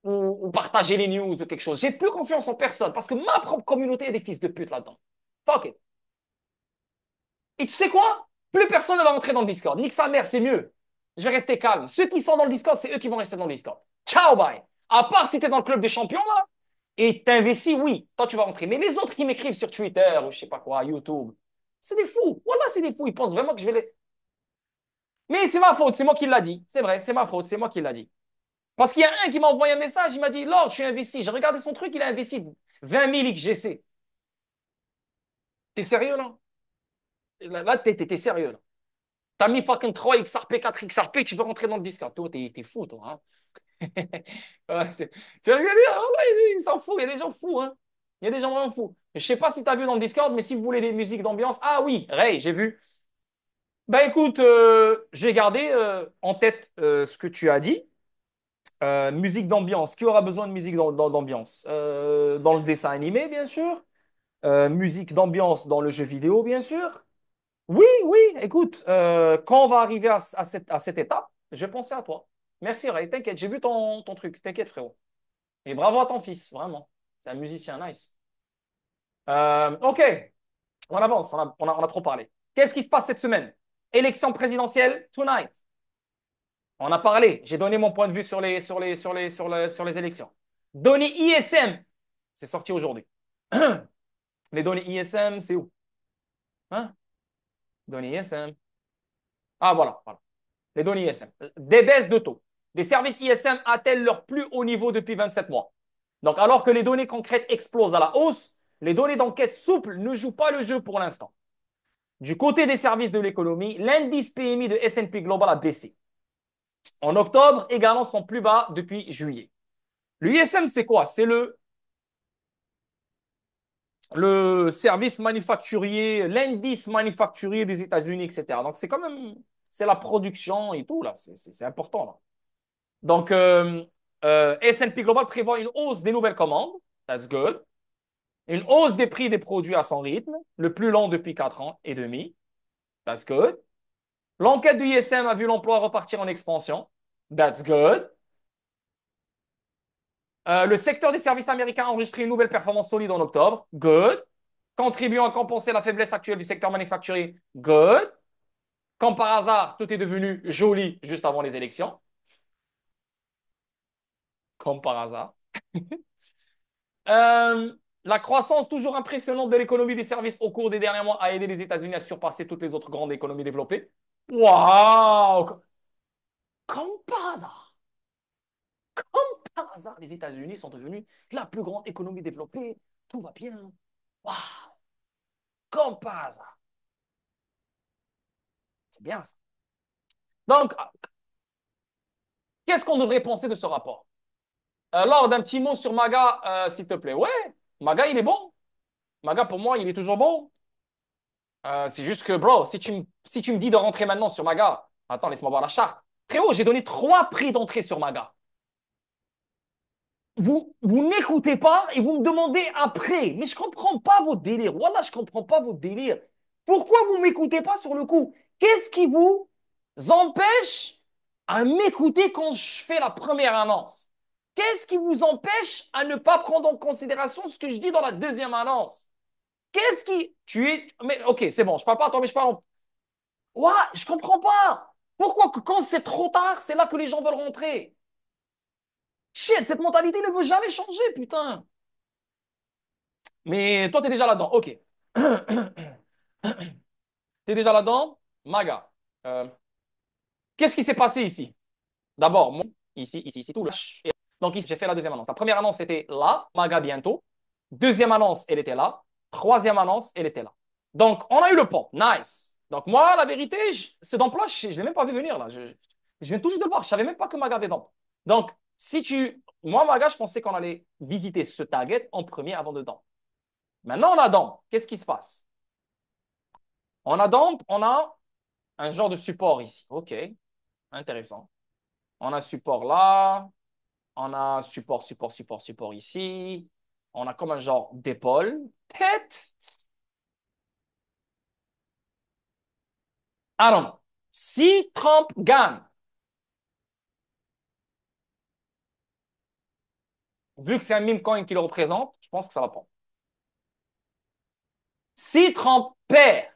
ou partager les news ou quelque chose. J'ai plus confiance en personne parce que ma propre communauté a des fils de pute là-dedans. Fuck it. Et tu sais quoi? Plus personne ne va rentrer dans le Discord. Nique sa mère, c'est mieux. Je vais rester calme. Ceux qui sont dans le Discord, c'est eux qui vont rester dans le Discord. Ciao, bye. À part si tu es dans le club des champions, là, et t'investis, oui, toi, tu vas rentrer. Mais les autres qui m'écrivent sur Twitter ou je sais pas quoi, YouTube, c'est des fous. Voilà, c'est des fous. Ils pensent vraiment que je vais les. Mais c'est ma faute, c'est moi qui l'a dit. C'est vrai, c'est ma faute, c'est moi qui l'a dit. Parce qu'il y a un qui m'a envoyé un message, il m'a dit, Lord, je suis investi. J'ai regardé son truc, il a investi 20 000 XGC. T'es sérieux, là? Là, t'es sérieux, là. T'as mis fucking 3 XRP, 4 XRP, tu veux rentrer dans le Discord. Toi, t'es fou, toi. Hein? Ouais, tu vois ce que je veux dire? Ouais, ils s'en foutent, il y a des gens fous. Hein? Il y a des gens vraiment fous. Je sais pas si tu as vu dans le Discord, mais si vous voulez des musiques d'ambiance, ah oui, Ray, j'ai vu. Bah écoute, je vais garder en tête ce que tu as dit. Musique d'ambiance. Qui aura besoin de musique d'ambiance? Dans le dessin animé, bien sûr. Musique d'ambiance dans le jeu vidéo, bien sûr. Oui, oui, écoute, quand on va arriver à cette étape, je vais penser à toi. Merci Ray, t'inquiète, j'ai vu ton truc, t'inquiète frérot. Et bravo à ton fils, vraiment. C'est un musicien, nice. Ok, on avance, on a trop parlé. Qu'est-ce qui se passe cette semaine? Élection présidentielle, tonight. On a parlé, j'ai donné mon point de vue sur les élections. Données ISM, c'est sorti aujourd'hui. Les données ISM, c'est où? Hein? Données ISM. Ah, voilà, voilà. Les données ISM. Des baisses de taux. Les services ISM atteignent leur plus haut niveau depuis 27 mois. Donc, alors que les données concrètes explosent à la hausse, les données d'enquête souples ne jouent pas le jeu pour l'instant. Du côté des services de l'économie, l'indice PMI de S&P Global a baissé. En octobre, également son plus bas depuis juillet. L'ISM, c'est quoi? C'est le service manufacturier, l'indice manufacturier des États-Unis, etc. Donc, c'est quand même, c'est la production et tout, là. C'est important, là. Donc, S&P Global prévoit une hausse des nouvelles commandes. That's good. Une hausse des prix des produits à son rythme, le plus long depuis 4 ans et demi. That's good. L'enquête du ISM a vu l'emploi repartir en expansion. That's good. Le secteur des services américains a enregistré une nouvelle performance solide en octobre. Good. Contribuant à compenser la faiblesse actuelle du secteur manufacturier. Good. Comme par hasard, tout est devenu joli juste avant les élections. Comme par hasard. Euh, la croissance toujours impressionnante de l'économie des services au cours des derniers mois a aidé les États-Unis à surpasser toutes les autres grandes économies développées. Waouh! Comme par hasard. Comme par hasard, les États-Unis sont devenus la plus grande économie développée. Tout va bien. Waouh! Comme par hasard. C'est bien ça. Donc, qu'est-ce qu'on devrait penser de ce rapport? Lord, un petit mot sur Maga, s'il te plaît. Ouais, Maga, il est bon. Maga, pour moi, il est toujours bon. C'est juste que, bro, si tu me dis de rentrer maintenant sur Maga, attends, laisse-moi voir la charte. Frérot, j'ai donné 3 prix d'entrée sur Maga. Vous n'écoutez pas et vous me demandez après. Mais je ne comprends pas vos délires. Voilà, je ne comprends pas vos délires. Pourquoi vous ne m'écoutez pas sur le coup? Qu'est-ce qui vous empêche à m'écouter quand je fais la première annonce? Qu'est-ce qui vous empêche à ne pas prendre en considération ce que je dis dans la deuxième annonce? Qu'est-ce qui... Tu es... Mais ok, c'est bon, je parle pas à toi, mais je parle... Ouais, je comprends pas. Pourquoi que quand c'est trop tard, c'est là que les gens veulent rentrer? Shit, cette mentalité ne veut jamais changer, putain. Mais toi, t'es déjà là-dedans. Ok. T'es déjà là-dedans? Maga. Euh, Qu'est-ce qui s'est passé ici? D'abord, moi, ici, tout là. Donc ici, j'ai fait la deuxième annonce. La première annonce, c'était là, Maga bientôt. Deuxième annonce, elle était là. Troisième annonce, elle était là. Donc, on a eu le pont. Nice. Donc, moi, la vérité, ce d'emploi, je ne l'ai même pas vu venir là. Je viens tout juste de le voir. Je ne savais même pas que Maga avait d'emploi. Donc, si tu. Moi, Maga, je pensais qu'on allait visiter ce target en premier avant de dump. Maintenant, on a dump. Qu'est-ce qui se passe? On a dump, on a un genre de support ici. OK, intéressant. On a support là. On a support ici. On a comme un genre d'épaule. Tête. I don't know. Si Trump gagne, vu que c'est un meme coin qui le représente, je pense que ça va prendre. Si Trump perd,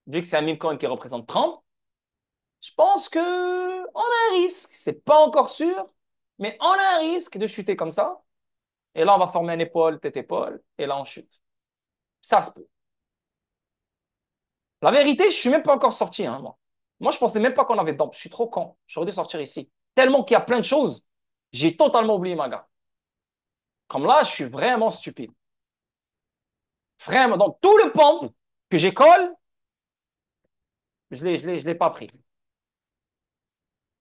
vu que c'est un meme coin qui représente Trump, je pense que on a un risque. C'est pas encore sûr, mais on a un risque de chuter comme ça. Et là, on va former un épaule, tête-épaule, et là, on chute. Ça se peut. La vérité, je suis même pas encore sorti, hein, moi. Moi, je pensais même pas qu'on avait de. Je suis trop con. J'aurais dû sortir ici. Tellement qu'il y a plein de choses. J'ai totalement oublié ma gars. Comme là, je suis vraiment stupide. Vraiment. Donc, tout le pompe que j'école, je l'ai pas pris.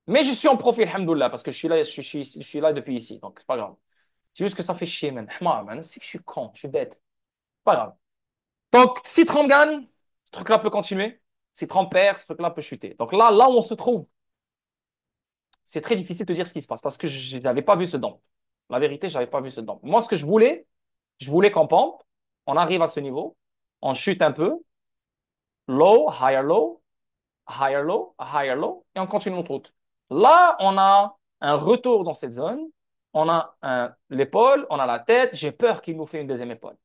Mais je suis en profil, alhamdoulilah, parce que je suis là, je suis là depuis ici. Donc, c'est pas grave. C'est juste que ça fait chier, man. Hamar, man. C'est que je suis con, je suis bête. Pas grave. Donc, si Trump gagne, ce truc-là peut continuer. Si Trump perd, ce truc-là peut chuter. Donc là où on se trouve, c'est très difficile de dire ce qui se passe parce que je n'avais pas vu ce don. La vérité, je n'avais pas vu ce don. Moi, ce que je voulais qu'on pompe, on arrive à ce niveau, on chute un peu, low, higher low, higher low, higher low, et on continue notre route. Là, on a un retour dans cette zone, on a l'épaule, on a la tête, j'ai peur qu'il nous fait une deuxième épaule.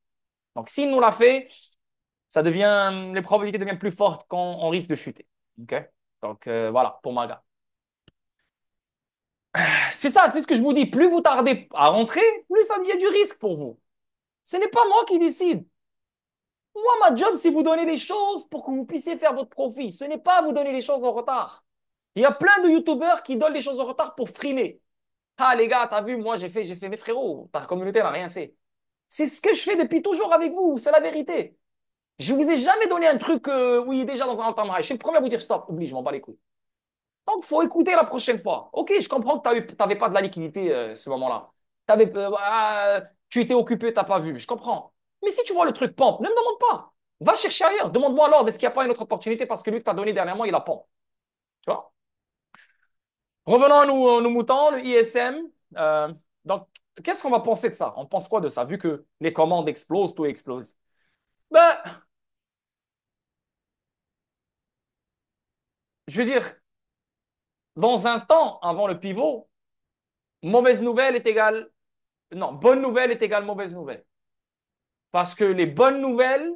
Donc, s'il nous l'a fait, les probabilités deviennent plus fortes quand on risque de chuter. OK? Donc, voilà, pour Maga. C'est ça, c'est ce que je vous dis. Plus vous tardez à rentrer, plus il y a du risque pour vous. Ce n'est pas moi qui décide. Moi, ma job, c'est vous donner les choses pour que vous puissiez faire votre profit. Ce n'est pas vous donner les choses en retard. Il y a plein de youtubeurs qui donnent les choses en retard pour frimer. Ah, les gars, t'as vu, moi, j'ai fait mes frérots. Ta communauté n'a rien fait. C'est ce que je fais depuis toujours avec vous. C'est la vérité. Je vous ai jamais donné un truc où il est déjà dans un all-time high. Je suis le premier à vous dire stop. Oublie, je m'en bats les couilles. Donc, il faut écouter la prochaine fois. Ok, je comprends que tu n'avais pas de la liquidité ce moment-là. Tu étais occupé, t'as pas vu. Je comprends. Mais si tu vois le truc pompe, ne me demande pas. Va chercher ailleurs. Demande-moi alors, est-ce qu'il n'y a pas une autre opportunité parce que lui que t'as donné dernièrement, il a pompe. Tu vois? Revenons à nos moutons, le ISM. Donc, qu'est-ce qu'on va penser de ça? On pense quoi de ça, vu que les commandes explosent, tout explose? Ben, je veux dire, dans un temps avant le pivot, mauvaise nouvelle est égale. Non, bonne nouvelle est égale mauvaise nouvelle. Parce que les bonnes nouvelles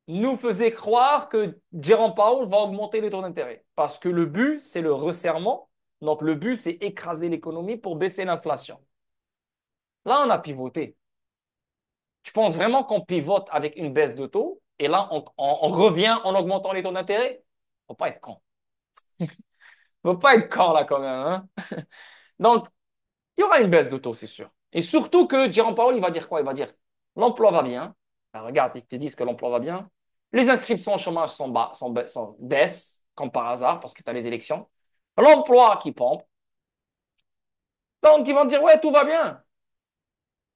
nous faisaient croire que Jérôme Powell va augmenter les taux d'intérêt. Parce que le but, c'est le resserrement. Donc, le but, c'est écraser l'économie pour baisser l'inflation. Là, on a pivoté. Tu penses vraiment qu'on pivote avec une baisse de taux et là, on revient en augmentant les taux d'intérêt? Faut pas être con. Faut pas être con là quand même, hein? Donc, il y aura une baisse de taux, c'est sûr. Et surtout que Jérôme Powell, il va dire quoi? Il va dire, l'emploi va bien. Alors, regarde, ils te disent que l'emploi va bien. Les inscriptions au chômage sont, bas, baissent, comme par hasard, parce que tu as les élections. L'emploi qui pompe. Donc, ils vont dire, ouais, tout va bien.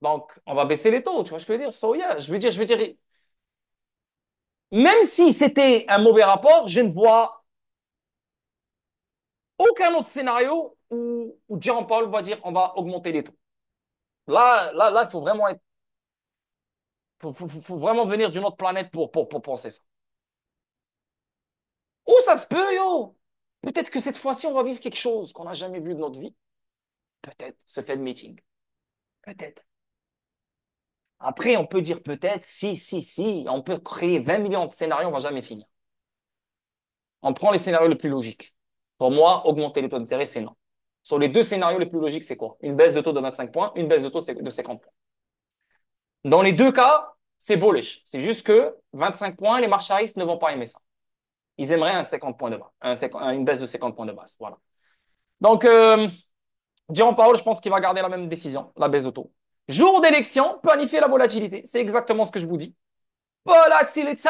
Donc, on va baisser les taux, tu vois ce que je veux dire? So, yeah, je veux dire, même si c'était un mauvais rapport, je ne vois aucun autre scénario où Jérôme Powell va dire, on va augmenter les taux. Là, il faut vraiment être, faut vraiment venir d'une autre planète pour penser ça. Ou ça se peut, yo. Peut-être que cette fois-ci, on va vivre quelque chose qu'on n'a jamais vu de notre vie. Peut-être, ce fait de meeting. Peut-être. Après, on peut dire peut-être, si. On peut créer 20 millions de scénarios, on va jamais finir. On prend les scénarios les plus logiques. Pour moi, augmenter les taux d'intérêt, c'est non. Sur les deux scénarios les plus logiques, c'est quoi? Une baisse de taux de 25 points, une baisse de taux de 50 points. Dans les deux cas, c'est bullish. C'est juste que 25 points, les marchés ne vont pas aimer ça. Ils aimeraient un 50 points de base, une baisse de 50 points de base. Voilà. Donc, Jérôme Powell, je pense qu'il va garder la même décision, la baisse de taux. Jour d'élection, planifier la volatilité. C'est exactement ce que je vous dis. Volatility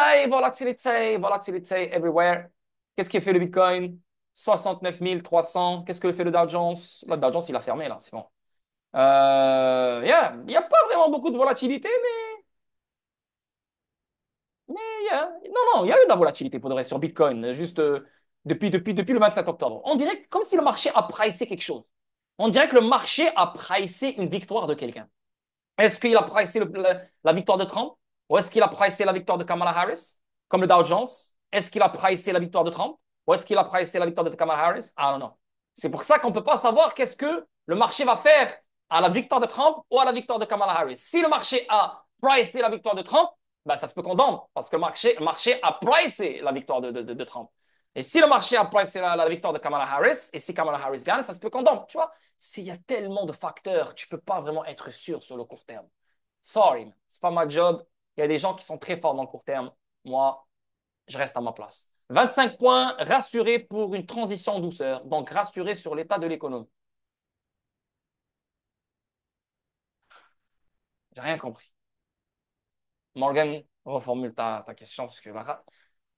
everywhere. Qu'est-ce qui fait le Bitcoin? 69 300. Qu'est-ce que fait le Dow Jones? Le Dow Jones, il a fermé là, c'est bon. Yeah, il n'y a pas vraiment beaucoup de volatilité, mais non, il y a eu de la volatilité pour de vrai sur Bitcoin, juste depuis le 27 octobre. On dirait comme si le marché a pricé quelque chose. On dirait que le marché a pricé une victoire de quelqu'un. Est-ce qu'il a pricé la victoire de Trump? Ou est-ce qu'il a pricé la victoire de Kamala Harris, comme le Dow Jones? Est-ce qu'il a pricé la victoire de Trump? Ou est-ce qu'il a pricé la victoire de Kamala Harris? I don't know. C'est pour ça qu'on ne peut pas savoir qu'est-ce que le marché va faire à la victoire de Trump ou à la victoire de Kamala Harris. Si le marché a pricé la victoire de Trump, ben ça se peut qu'on donne, parce que le marché a pricé la victoire de Trump. Et si le marché a pricé la victoire de Kamala Harris, et si Kamala Harris gagne, ça se peut qu'on donne. Tu vois, s'il y a tellement de facteurs, tu ne peux pas vraiment être sûr sur le court terme. Sorry, c'est pas ma job. Il y a des gens qui sont très forts dans le court terme. Moi, je reste à ma place. 25 points, rassuré pour une transition en douceur. Donc, rassuré sur l'état de l'économie. J'ai rien compris. Morgan, reformule ta question parce que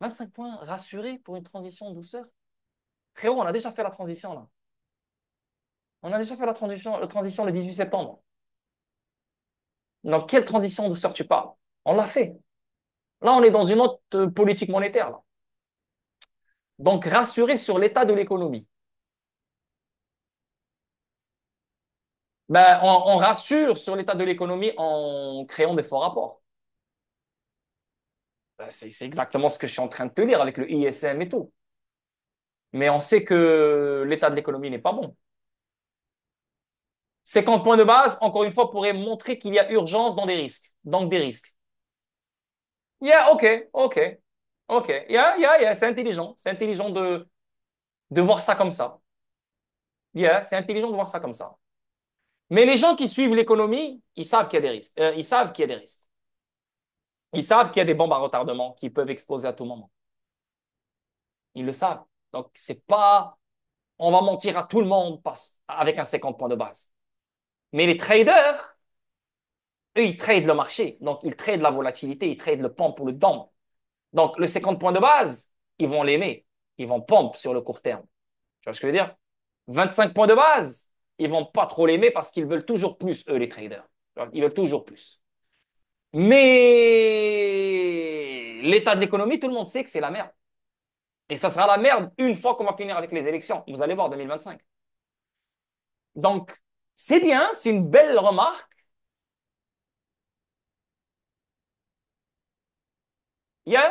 25 points, rassuré pour une transition en douceur. Frérot, on a déjà fait la transition là. On a déjà fait la transition le 18 septembre. Dans quelle transition en douceur tu parles? On l'a fait. Là, on est dans une autre politique monétaire là. Donc, rassuré sur l'état de l'économie. Ben, on rassure sur l'état de l'économie en créant des faux rapports. Ben, c'est exactement ce que je suis en train de te lire avec le ISM et tout. Mais on sait que l'état de l'économie n'est pas bon. 50 points de base, encore une fois, pourraient montrer qu'il y a urgence dans des risques. Donc des risques. Yeah, ok. Yeah, c'est intelligent. C'est intelligent de voir ça comme ça. Yeah, c'est intelligent de voir ça comme ça. Mais les gens qui suivent l'économie, ils savent qu'il y a des risques. Ils savent qu'il y a des risques. Ils savent qu'il y a des bombes à retardement qui peuvent exploser à tout moment. Ils le savent. Donc, c'est pas, on va mentir à tout le monde avec un 50 points de base. Mais les traders, eux, ils tradent le marché. Donc, ils tradent la volatilité, ils tradent le pump pour le dump. Donc, le 50 points de base, ils vont l'aimer. Ils vont pump sur le court terme. Tu vois ce que je veux dire? 25 points de base. ils vont pas trop l'aimer parce qu'ils veulent toujours plus, eux, les traders. Ils veulent toujours plus. Mais l'état de l'économie, tout le monde sait que c'est la merde. Et ça sera la merde une fois qu'on va finir avec les élections. Vous allez voir, 2025. Donc, c'est bien, c'est une belle remarque.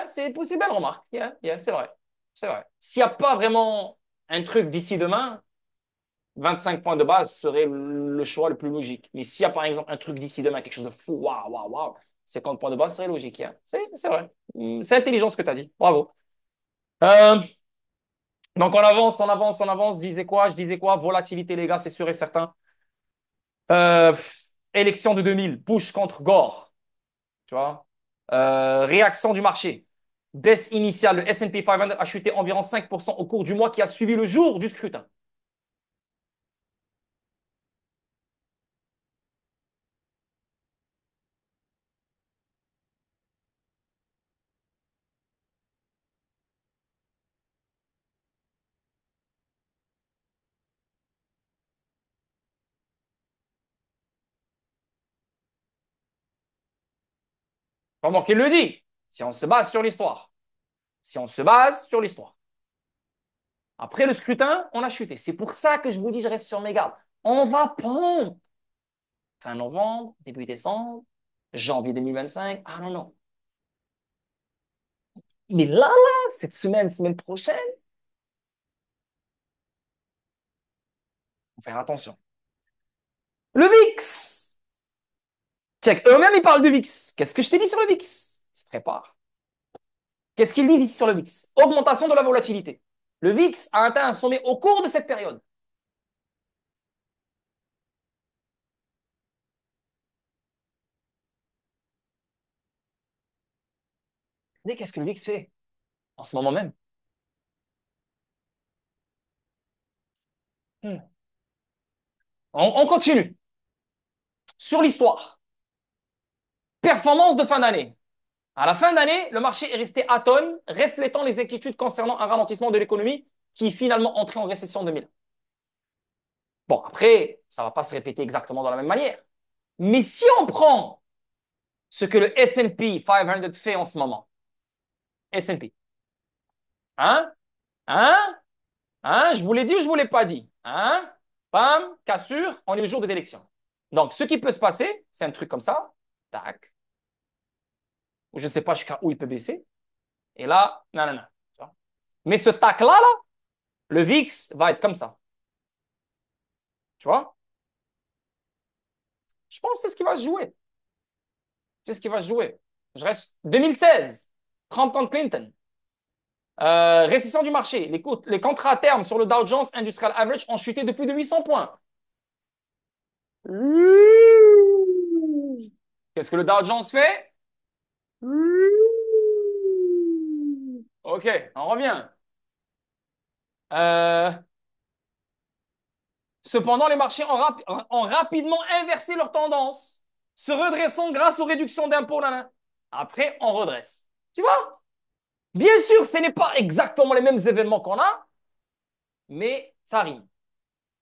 C'est une belle remarque. C'est vrai. C'est vrai. S'il n'y a pas vraiment un truc d'ici demain, 25 points de base serait le choix le plus logique. Mais s'il y a par exemple un truc d'ici demain, quelque chose de fou, waouh, waouh, waouh, 50 points de base serait logique. C'est vrai. C'est intelligent ce que tu as dit. Bravo. Euh, donc on avance, on avance, on avance. Je disais quoi? Je disais quoi? Volatilité, les gars, c'est sûr et certain. Élection de 2000, Bush contre Gore. Tu vois? Réaction du marché. Baisse initiale, le S&P 500 a chuté environ 5% au cours du mois qui a suivi le jour du scrutin. Comment qu'il le dit? Si on se base sur l'histoire. Si on se base sur l'histoire. Après le scrutin, on a chuté. C'est pour ça que je vous dis, je reste sur mes gardes. On va prendre fin novembre, début décembre, janvier 2025. Ah non, non. Mais là, cette semaine, semaine prochaine, faut faire attention. Le VIX. Check. Eux-mêmes, ils parlent du VIX. Qu'est-ce que je t'ai dit sur le VIX? Ils se préparent. Qu'est-ce qu'ils disent ici sur le VIX? Augmentation de la volatilité. Le VIX a atteint un sommet au cours de cette période. Mais qu'est-ce que le VIX fait en ce moment même? Hmm. On continue. Sur l'histoire. Performance de fin d'année. À la fin d'année, le marché est resté atone, reflétant les inquiétudes concernant un ralentissement de l'économie qui est finalement entré en récession en 2000. Bon, après, ça ne va pas se répéter exactement de la même manière. Mais si on prend ce que le S&P 500 fait en ce moment, S&P, hein? Hein? Hein? Je vous l'ai dit ou je vous l'ai pas dit? Hein? Bam, cassure, on est le jour des élections. Donc, ce qui peut se passer, c'est un truc comme ça, tac, ou je ne sais pas jusqu'à où il peut baisser, et là, non, non, non. Mais ce tac-là, là, le VIX va être comme ça. Tu vois? Je pense que c'est ce qui va se jouer. C'est ce qui va se jouer. Je reste 2016, Trump contre Clinton. Récession du marché. Les contrats à terme sur le Dow Jones Industrial Average ont chuté de plus de 800 points. Qu'est-ce que le Dow Jones fait? Ok, on revient. Euh, Cependant, les marchés ont rapidement inversé leur tendance, se redressant grâce aux réductions d'impôts. Après, on redresse. Tu vois? Bien sûr, ce n'est pas exactement les mêmes événements qu'on a, mais ça rime.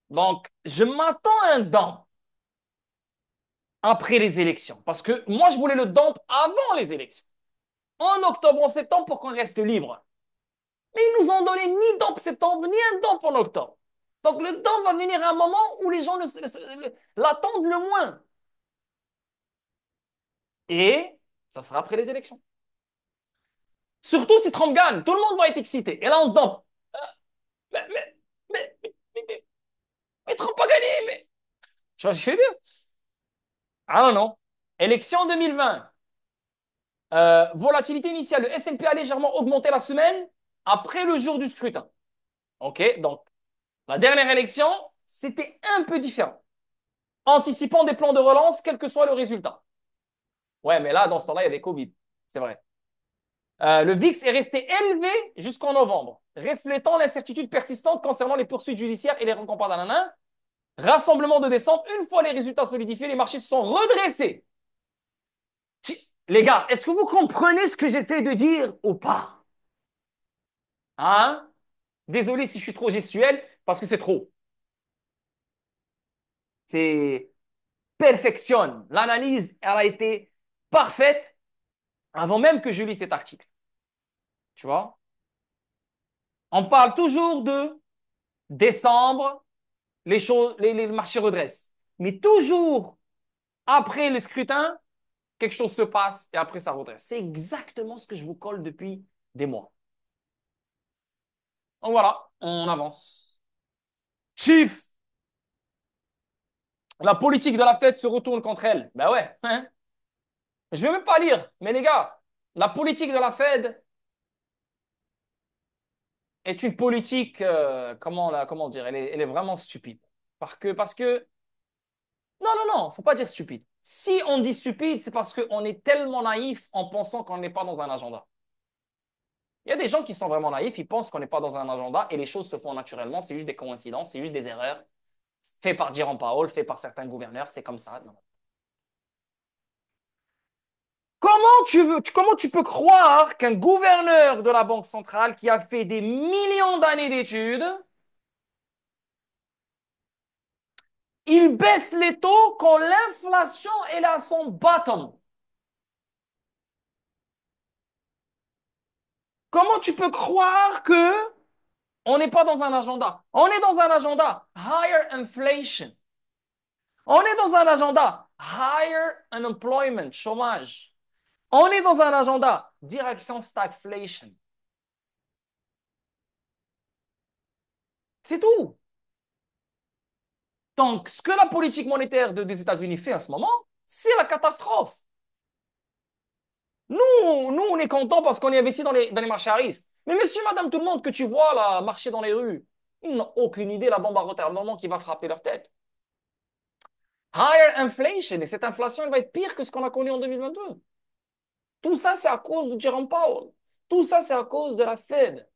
Donc, je m'attends à un dump après les élections. Parce que moi, je voulais le dump avant les élections. En octobre, en septembre, pour qu'on reste libre. Mais ils nous ont donné ni dump septembre, ni un dump en octobre. Donc, le dump va venir à un moment où les gens l'attendent le moins. Et ça sera après les élections. Surtout si Trump gagne, tout le monde va être excité. Et là, on dump. Mais, mais, mais Trump a gagné. Mais... Tu vois ce que je veux dire? Ah non, non. Élection 2020. Volatilité initiale. Le S&P a légèrement augmenté la semaine après le jour du scrutin. OK? Donc, la dernière élection, c'était un peu différent. Anticipant des plans de relance, quel que soit le résultat. Ouais, mais là, dans ce temps-là, il y avait Covid. C'est vrai. Le VIX est resté élevé jusqu'en novembre, reflétant l'incertitude persistante concernant les poursuites judiciaires et les récompenses d'Ananin. Rassemblement de décembre, une fois les résultats solidifiés, les marchés se sont redressés. Les gars, est-ce que vous comprenez ce que j'essaie de dire ou pas? Hein? Désolé si je suis trop gestuel, parce que c'est trop. C'est perfection. L'analyse, elle a été parfaite avant même que je lis cet article. Tu vois? On parle toujours de décembre, les choses, les marchés redressent. Mais toujours après le scrutin, quelque chose se passe et après ça redresse. C'est exactement ce que je vous colle depuis des mois. Donc voilà, on avance. Chief, la politique de la Fed se retourne contre elle. Ben ouais, hein. Je vais même pas lire, mais les gars, la politique de la Fed est une politique, comment dire, elle est vraiment stupide. Parce que, non, non, non, faut pas dire stupide. Si on dit stupide, c'est parce qu'on est tellement naïf en pensant qu'on n'est pas dans un agenda. Il y a des gens qui sont vraiment naïfs, ils pensent qu'on n'est pas dans un agenda et les choses se font naturellement, c'est juste des coïncidences, c'est juste des erreurs, fait par Jérôme Powell, fait par certains gouverneurs, c'est comme ça. Non. Comment tu peux croire qu'un gouverneur de la Banque centrale qui a fait des millions d'années d'études, il baisse les taux quand l'inflation est à son bottom? Comment tu peux croire que on n'est pas dans un agenda? On est dans un agenda higher inflation. On est dans un agenda higher unemployment, chômage. On est dans un agenda direction stagflation. C'est tout. Donc, ce que la politique monétaire des États-Unis fait en ce moment, c'est la catastrophe. Nous, on est content parce qu'on est investi dans les marchés à risque. Mais monsieur, madame, tout le monde que tu vois là, marcher dans les rues, ils n'ont aucune idée la bombe à retardement qui va frapper leur tête. Higher inflation, et cette inflation, elle va être pire que ce qu'on a connu en 2022. Tout ça, c'est à cause de Jerome Powell. Tout ça, c'est à cause de la Fed.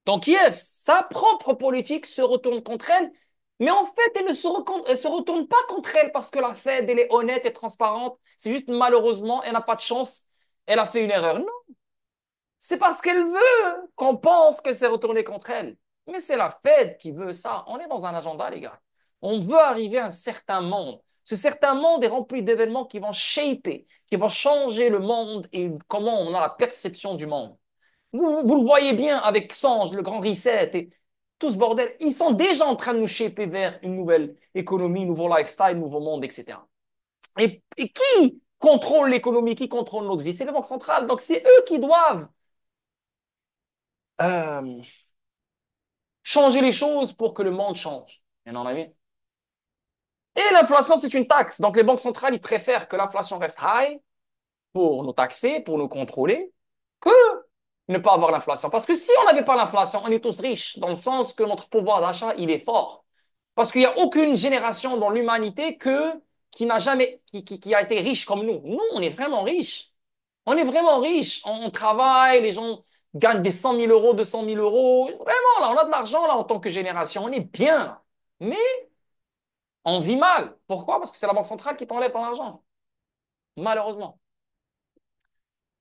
Donc, yes, sa propre politique se retourne contre elle, mais en fait, elle se retourne pas contre elle parce que la Fed, elle est honnête et transparente. C'est juste malheureusement, elle n'a pas de chance, elle a fait une erreur. Non, c'est parce qu'elle veut qu'on pense qu'elle s'est retournée contre elle. Mais c'est la Fed qui veut ça. On est dans un agenda, les gars. On veut arriver à un certain monde. Ce certain monde est rempli d'événements qui vont shaper, qui vont changer le monde et comment on a la perception du monde. Vous le voyez bien avec Sange, le grand reset et tout ce bordel. Ils sont déjà en train de nous shaper vers une nouvelle économie, nouveau lifestyle, nouveau monde, etc. Et qui contrôle l'économie, qui contrôle notre vie? C'est les banques centrales. Donc c'est eux qui doivent euh, changer les choses pour que le monde change. Bien en avis. Et l'inflation, c'est une taxe. Donc les banques centrales, ils préfèrent que l'inflation reste high pour nous taxer, pour nous contrôler, que ne pas avoir l'inflation. Parce que si on n'avait pas l'inflation, on est tous riches, dans le sens que notre pouvoir d'achat, il est fort. Parce qu'il n'y a aucune génération dans l'humanité qui n'a jamais, qui a été riche comme nous. Nous, on est vraiment riches. On est vraiment riches. On travaille, les gens gagnent des 100 000 euros, 200 000 euros. Vraiment, là, on a de l'argent, là, en tant que génération. On est bien. Mais on vit mal. Pourquoi? Parce que c'est la Banque centrale qui t'enlève ton argent. Malheureusement.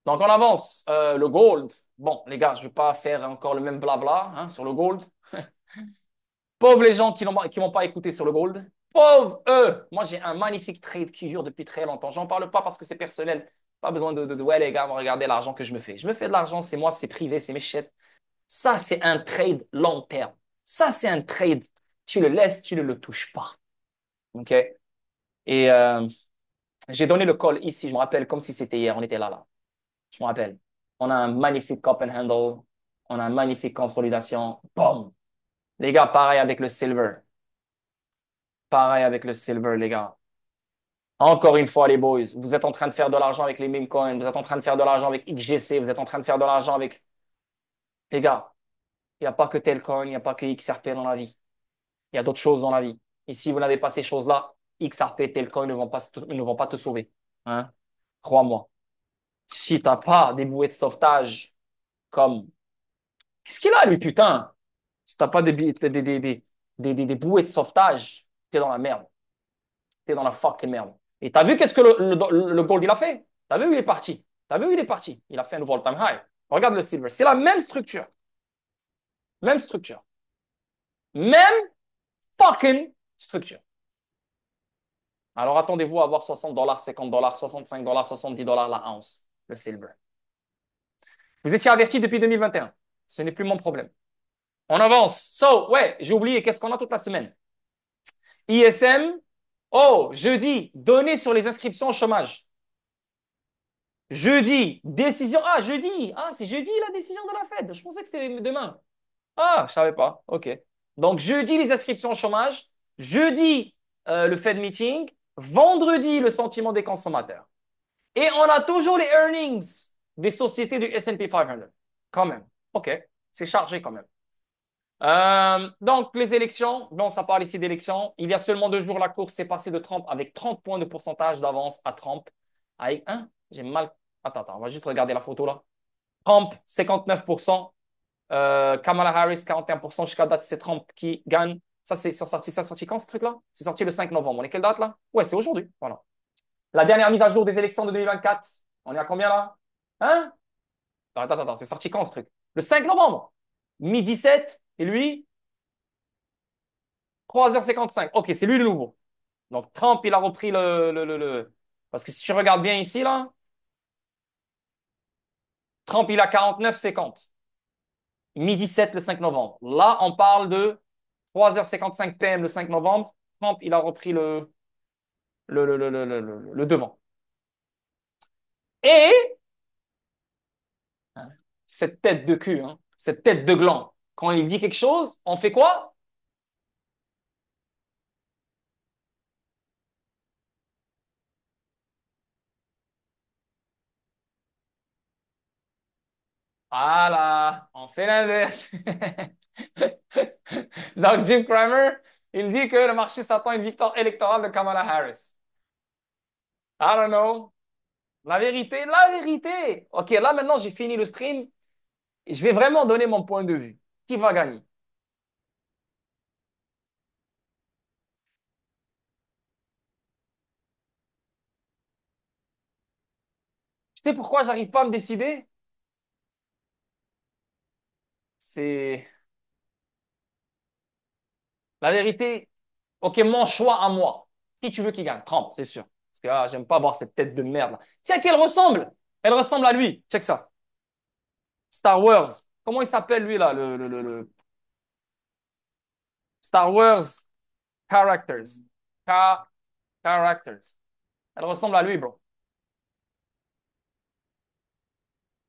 Donc, on avance. Le gold. Bon, les gars, je ne vais pas faire encore le même blabla hein, sur le gold. Pauvres les gens qui m'ont pas écouté sur le gold. Pauvres eux. Moi, j'ai un magnifique trade qui dure depuis très longtemps. J'en parle pas parce que c'est personnel. Pas besoin ouais, les gars, regardez l'argent que je me fais. Je me fais de l'argent, c'est moi, c'est privé, c'est mes chèques. Ça, c'est un trade long terme. Ça, c'est un trade. Tu le laisses, tu ne le touches pas. OK? Et j'ai donné le call ici, je me rappelle comme si c'était hier. On était là, là. Je me rappelle. On a un magnifique cup and handle. On a un magnifique consolidation. Boom! Les gars, pareil avec le silver. Pareil avec le silver, les gars. Encore une fois, les boys, vous êtes en train de faire de l'argent avec les meme coins, vous êtes en train de faire de l'argent avec XGC, vous êtes en train de faire de l'argent avec... Les gars, il n'y a pas que Telcoin, il n'y a pas que XRP dans la vie. Il y a d'autres choses dans la vie. Et si vous n'avez pas ces choses-là, XRP, Telcoin ne vont pas te sauver. Hein? Crois-moi. Si tu n'as pas des bouées de sauvetage comme... Qu'est-ce qu'il a, lui, putain? Si tu n'as pas des bouées de sauvetage, tu es dans la merde. T'es dans la fucking merde. Et t'as vu qu'est-ce que le gold il a fait? T'as vu où il est parti? T'as vu où il est parti? Il a fait un nouveau all-time high. Regarde le silver. C'est la même structure. Même structure. Même fucking structure. Alors attendez-vous à avoir 60 dollars, 50 dollars, 65 dollars, 70 dollars la once, le silver. Vous étiez averti depuis 2021. Ce n'est plus mon problème. On avance. So, ouais, j'ai oublié, qu'est-ce qu'on a toute la semaine? ISM, oh, jeudi, données sur les inscriptions au chômage. Jeudi, décision. Ah, jeudi. Ah, c'est jeudi la décision de la Fed. Je pensais que c'était demain. Ah, je savais pas. OK. Donc, jeudi, les inscriptions au chômage. Jeudi, le Fed meeting. Vendredi, le sentiment des consommateurs. Et on a toujours les earnings des sociétés du S&P 500. Quand même. OK. C'est chargé quand même. Donc, les élections, bon, ça parle ici d'élections. Il y a seulement 2 jours, la course s'est passée de Trump avec 30 points de pourcentage d'avance à Trump. Avec un, j'ai mal. Attends, on va juste regarder la photo là. Trump, 59%. Kamala Harris, 41%. Jusqu'à date, c'est Trump qui gagne. Ça sorti quand ce truc-là? C'est sorti le 5 novembre. On est quelle date là? Ouais, c'est aujourd'hui. Voilà. La dernière mise à jour des élections de 2024. On est à combien là? Hein? Attends, c'est sorti quand ce truc? Le 5 novembre. Midi 7. Et lui, 3h55. Ok, c'est lui le nouveau. Donc Trump, il a repris Parce que si tu regardes bien ici, là, Trump, il a 49,50. Midi 7 le 5 novembre. Là, on parle de 3h55 PM le 5 novembre. Trump, il a repris le devant. Et cette tête de cul, hein, cette tête de gland, quand il dit quelque chose, on fait quoi? Voilà, on fait l'inverse. Donc, Jim Cramer, il dit que le marché s'attend à une victoire électorale de Kamala Harris. I don't know. La vérité, la vérité. Ok, là maintenant j'ai fini le stream. Je vais vraiment donner mon point de vue. Qui va gagner? Tu sais pourquoi j'arrive pas à me décider? C'est la vérité. Ok, mon choix à moi. Qui tu veux qui gagne? Trump, c'est sûr. Parce que j'aime pas voir cette tête de merde là. Tiens, qu'elle ressemble. Elle ressemble à lui. Check ça. Star Wars. Comment il s'appelle lui là? Star Wars Characters. Ca- Characters. Elle ressemble à lui, bro.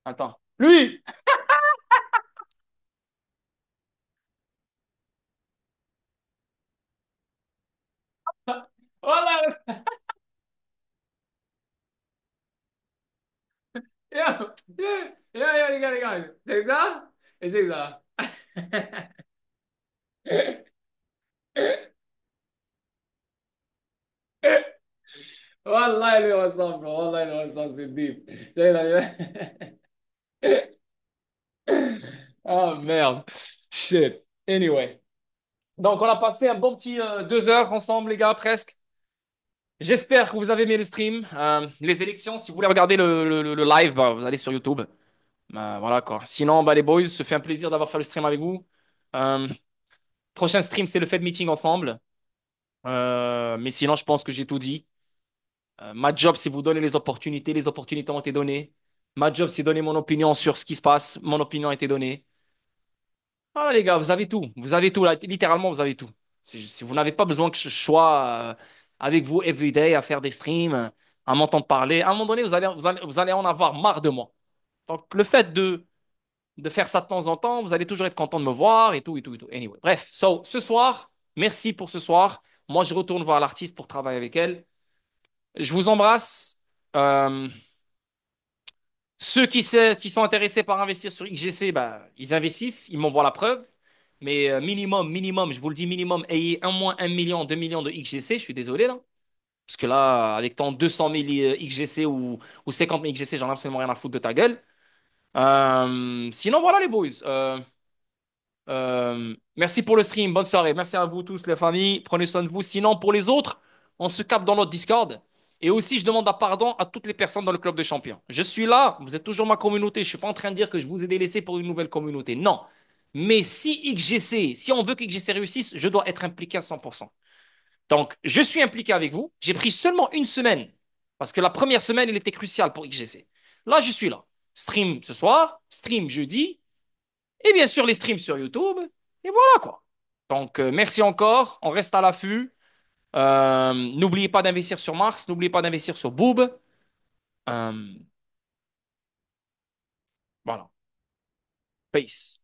Attends. Lui! Voilà! Yo, les gars, check ça et check ça. Wallah, il lui ressemble, bro. Wallah, il lui ressemble, c'est deep. Check ça. Oh merde. Shit. Anyway. Donc, on a passé un bon petit 2 heures ensemble, les gars, presque. J'espère que vous avez aimé le stream. Les élections, si vous voulez regarder le live, bah, vous allez sur YouTube. Voilà quoi. Sinon, bah, les boys, se fait un plaisir d'avoir fait le stream avec vous. Euh, Prochain stream, c'est le Fed Meeting ensemble. Mais sinon, je pense que j'ai tout dit. Ma job, c'est vous donner les opportunités. Les opportunités ont été données. Ma job, c'est donner mon opinion sur ce qui se passe. Mon opinion a été donnée. Voilà, les gars, vous avez tout. Vous avez tout. Là. Littéralement, vous avez tout. Si vous n'avez pas besoin que je sois avec vous everyday à faire des streams, à m'entendre parler, à un moment donné, vous allez en avoir marre de moi. Donc, le fait de faire ça de temps en temps, vous allez toujours être content de me voir et tout, et tout, et tout. Anyway, bref. So, ce soir, merci pour ce soir. Moi, je retourne voir l'artiste pour travailler avec elle. Je vous embrasse. Euh, Ceux qui sont intéressés par investir sur XGC, bah, ils investissent, ils m'envoient la preuve. Mais minimum, je vous le dis, minimum, ayez un moins 1 million, 2 millions de XGC. Je suis désolé là. Parce que là, avec ton 200 000 XGC ou 50 000 XGC, j'en ai absolument rien à foutre de ta gueule. Sinon, voilà les boys. Merci pour le stream. Bonne soirée. Merci à vous tous, les familles. Prenez soin de vous. Sinon, pour les autres, on se capte dans notre Discord. Et aussi, je demande pardon à toutes les personnes dans le club de champions. Je suis là. Vous êtes toujours ma communauté. Je ne suis pas en train de dire que je vous ai délaissé pour une nouvelle communauté. Non. Mais si XGC, si on veut que XGC réussisse, je dois être impliqué à 100%. Donc, je suis impliqué avec vous. J'ai pris seulement une semaine parce que la première semaine, elle était cruciale pour XGC. Là, je suis là. Stream ce soir, stream jeudi, et bien sûr les streams sur YouTube. Et voilà quoi. Donc, merci encore. On reste à l'affût. N'oubliez pas d'investir sur Mars. N'oubliez pas d'investir sur Boob. Euh, voilà. Peace.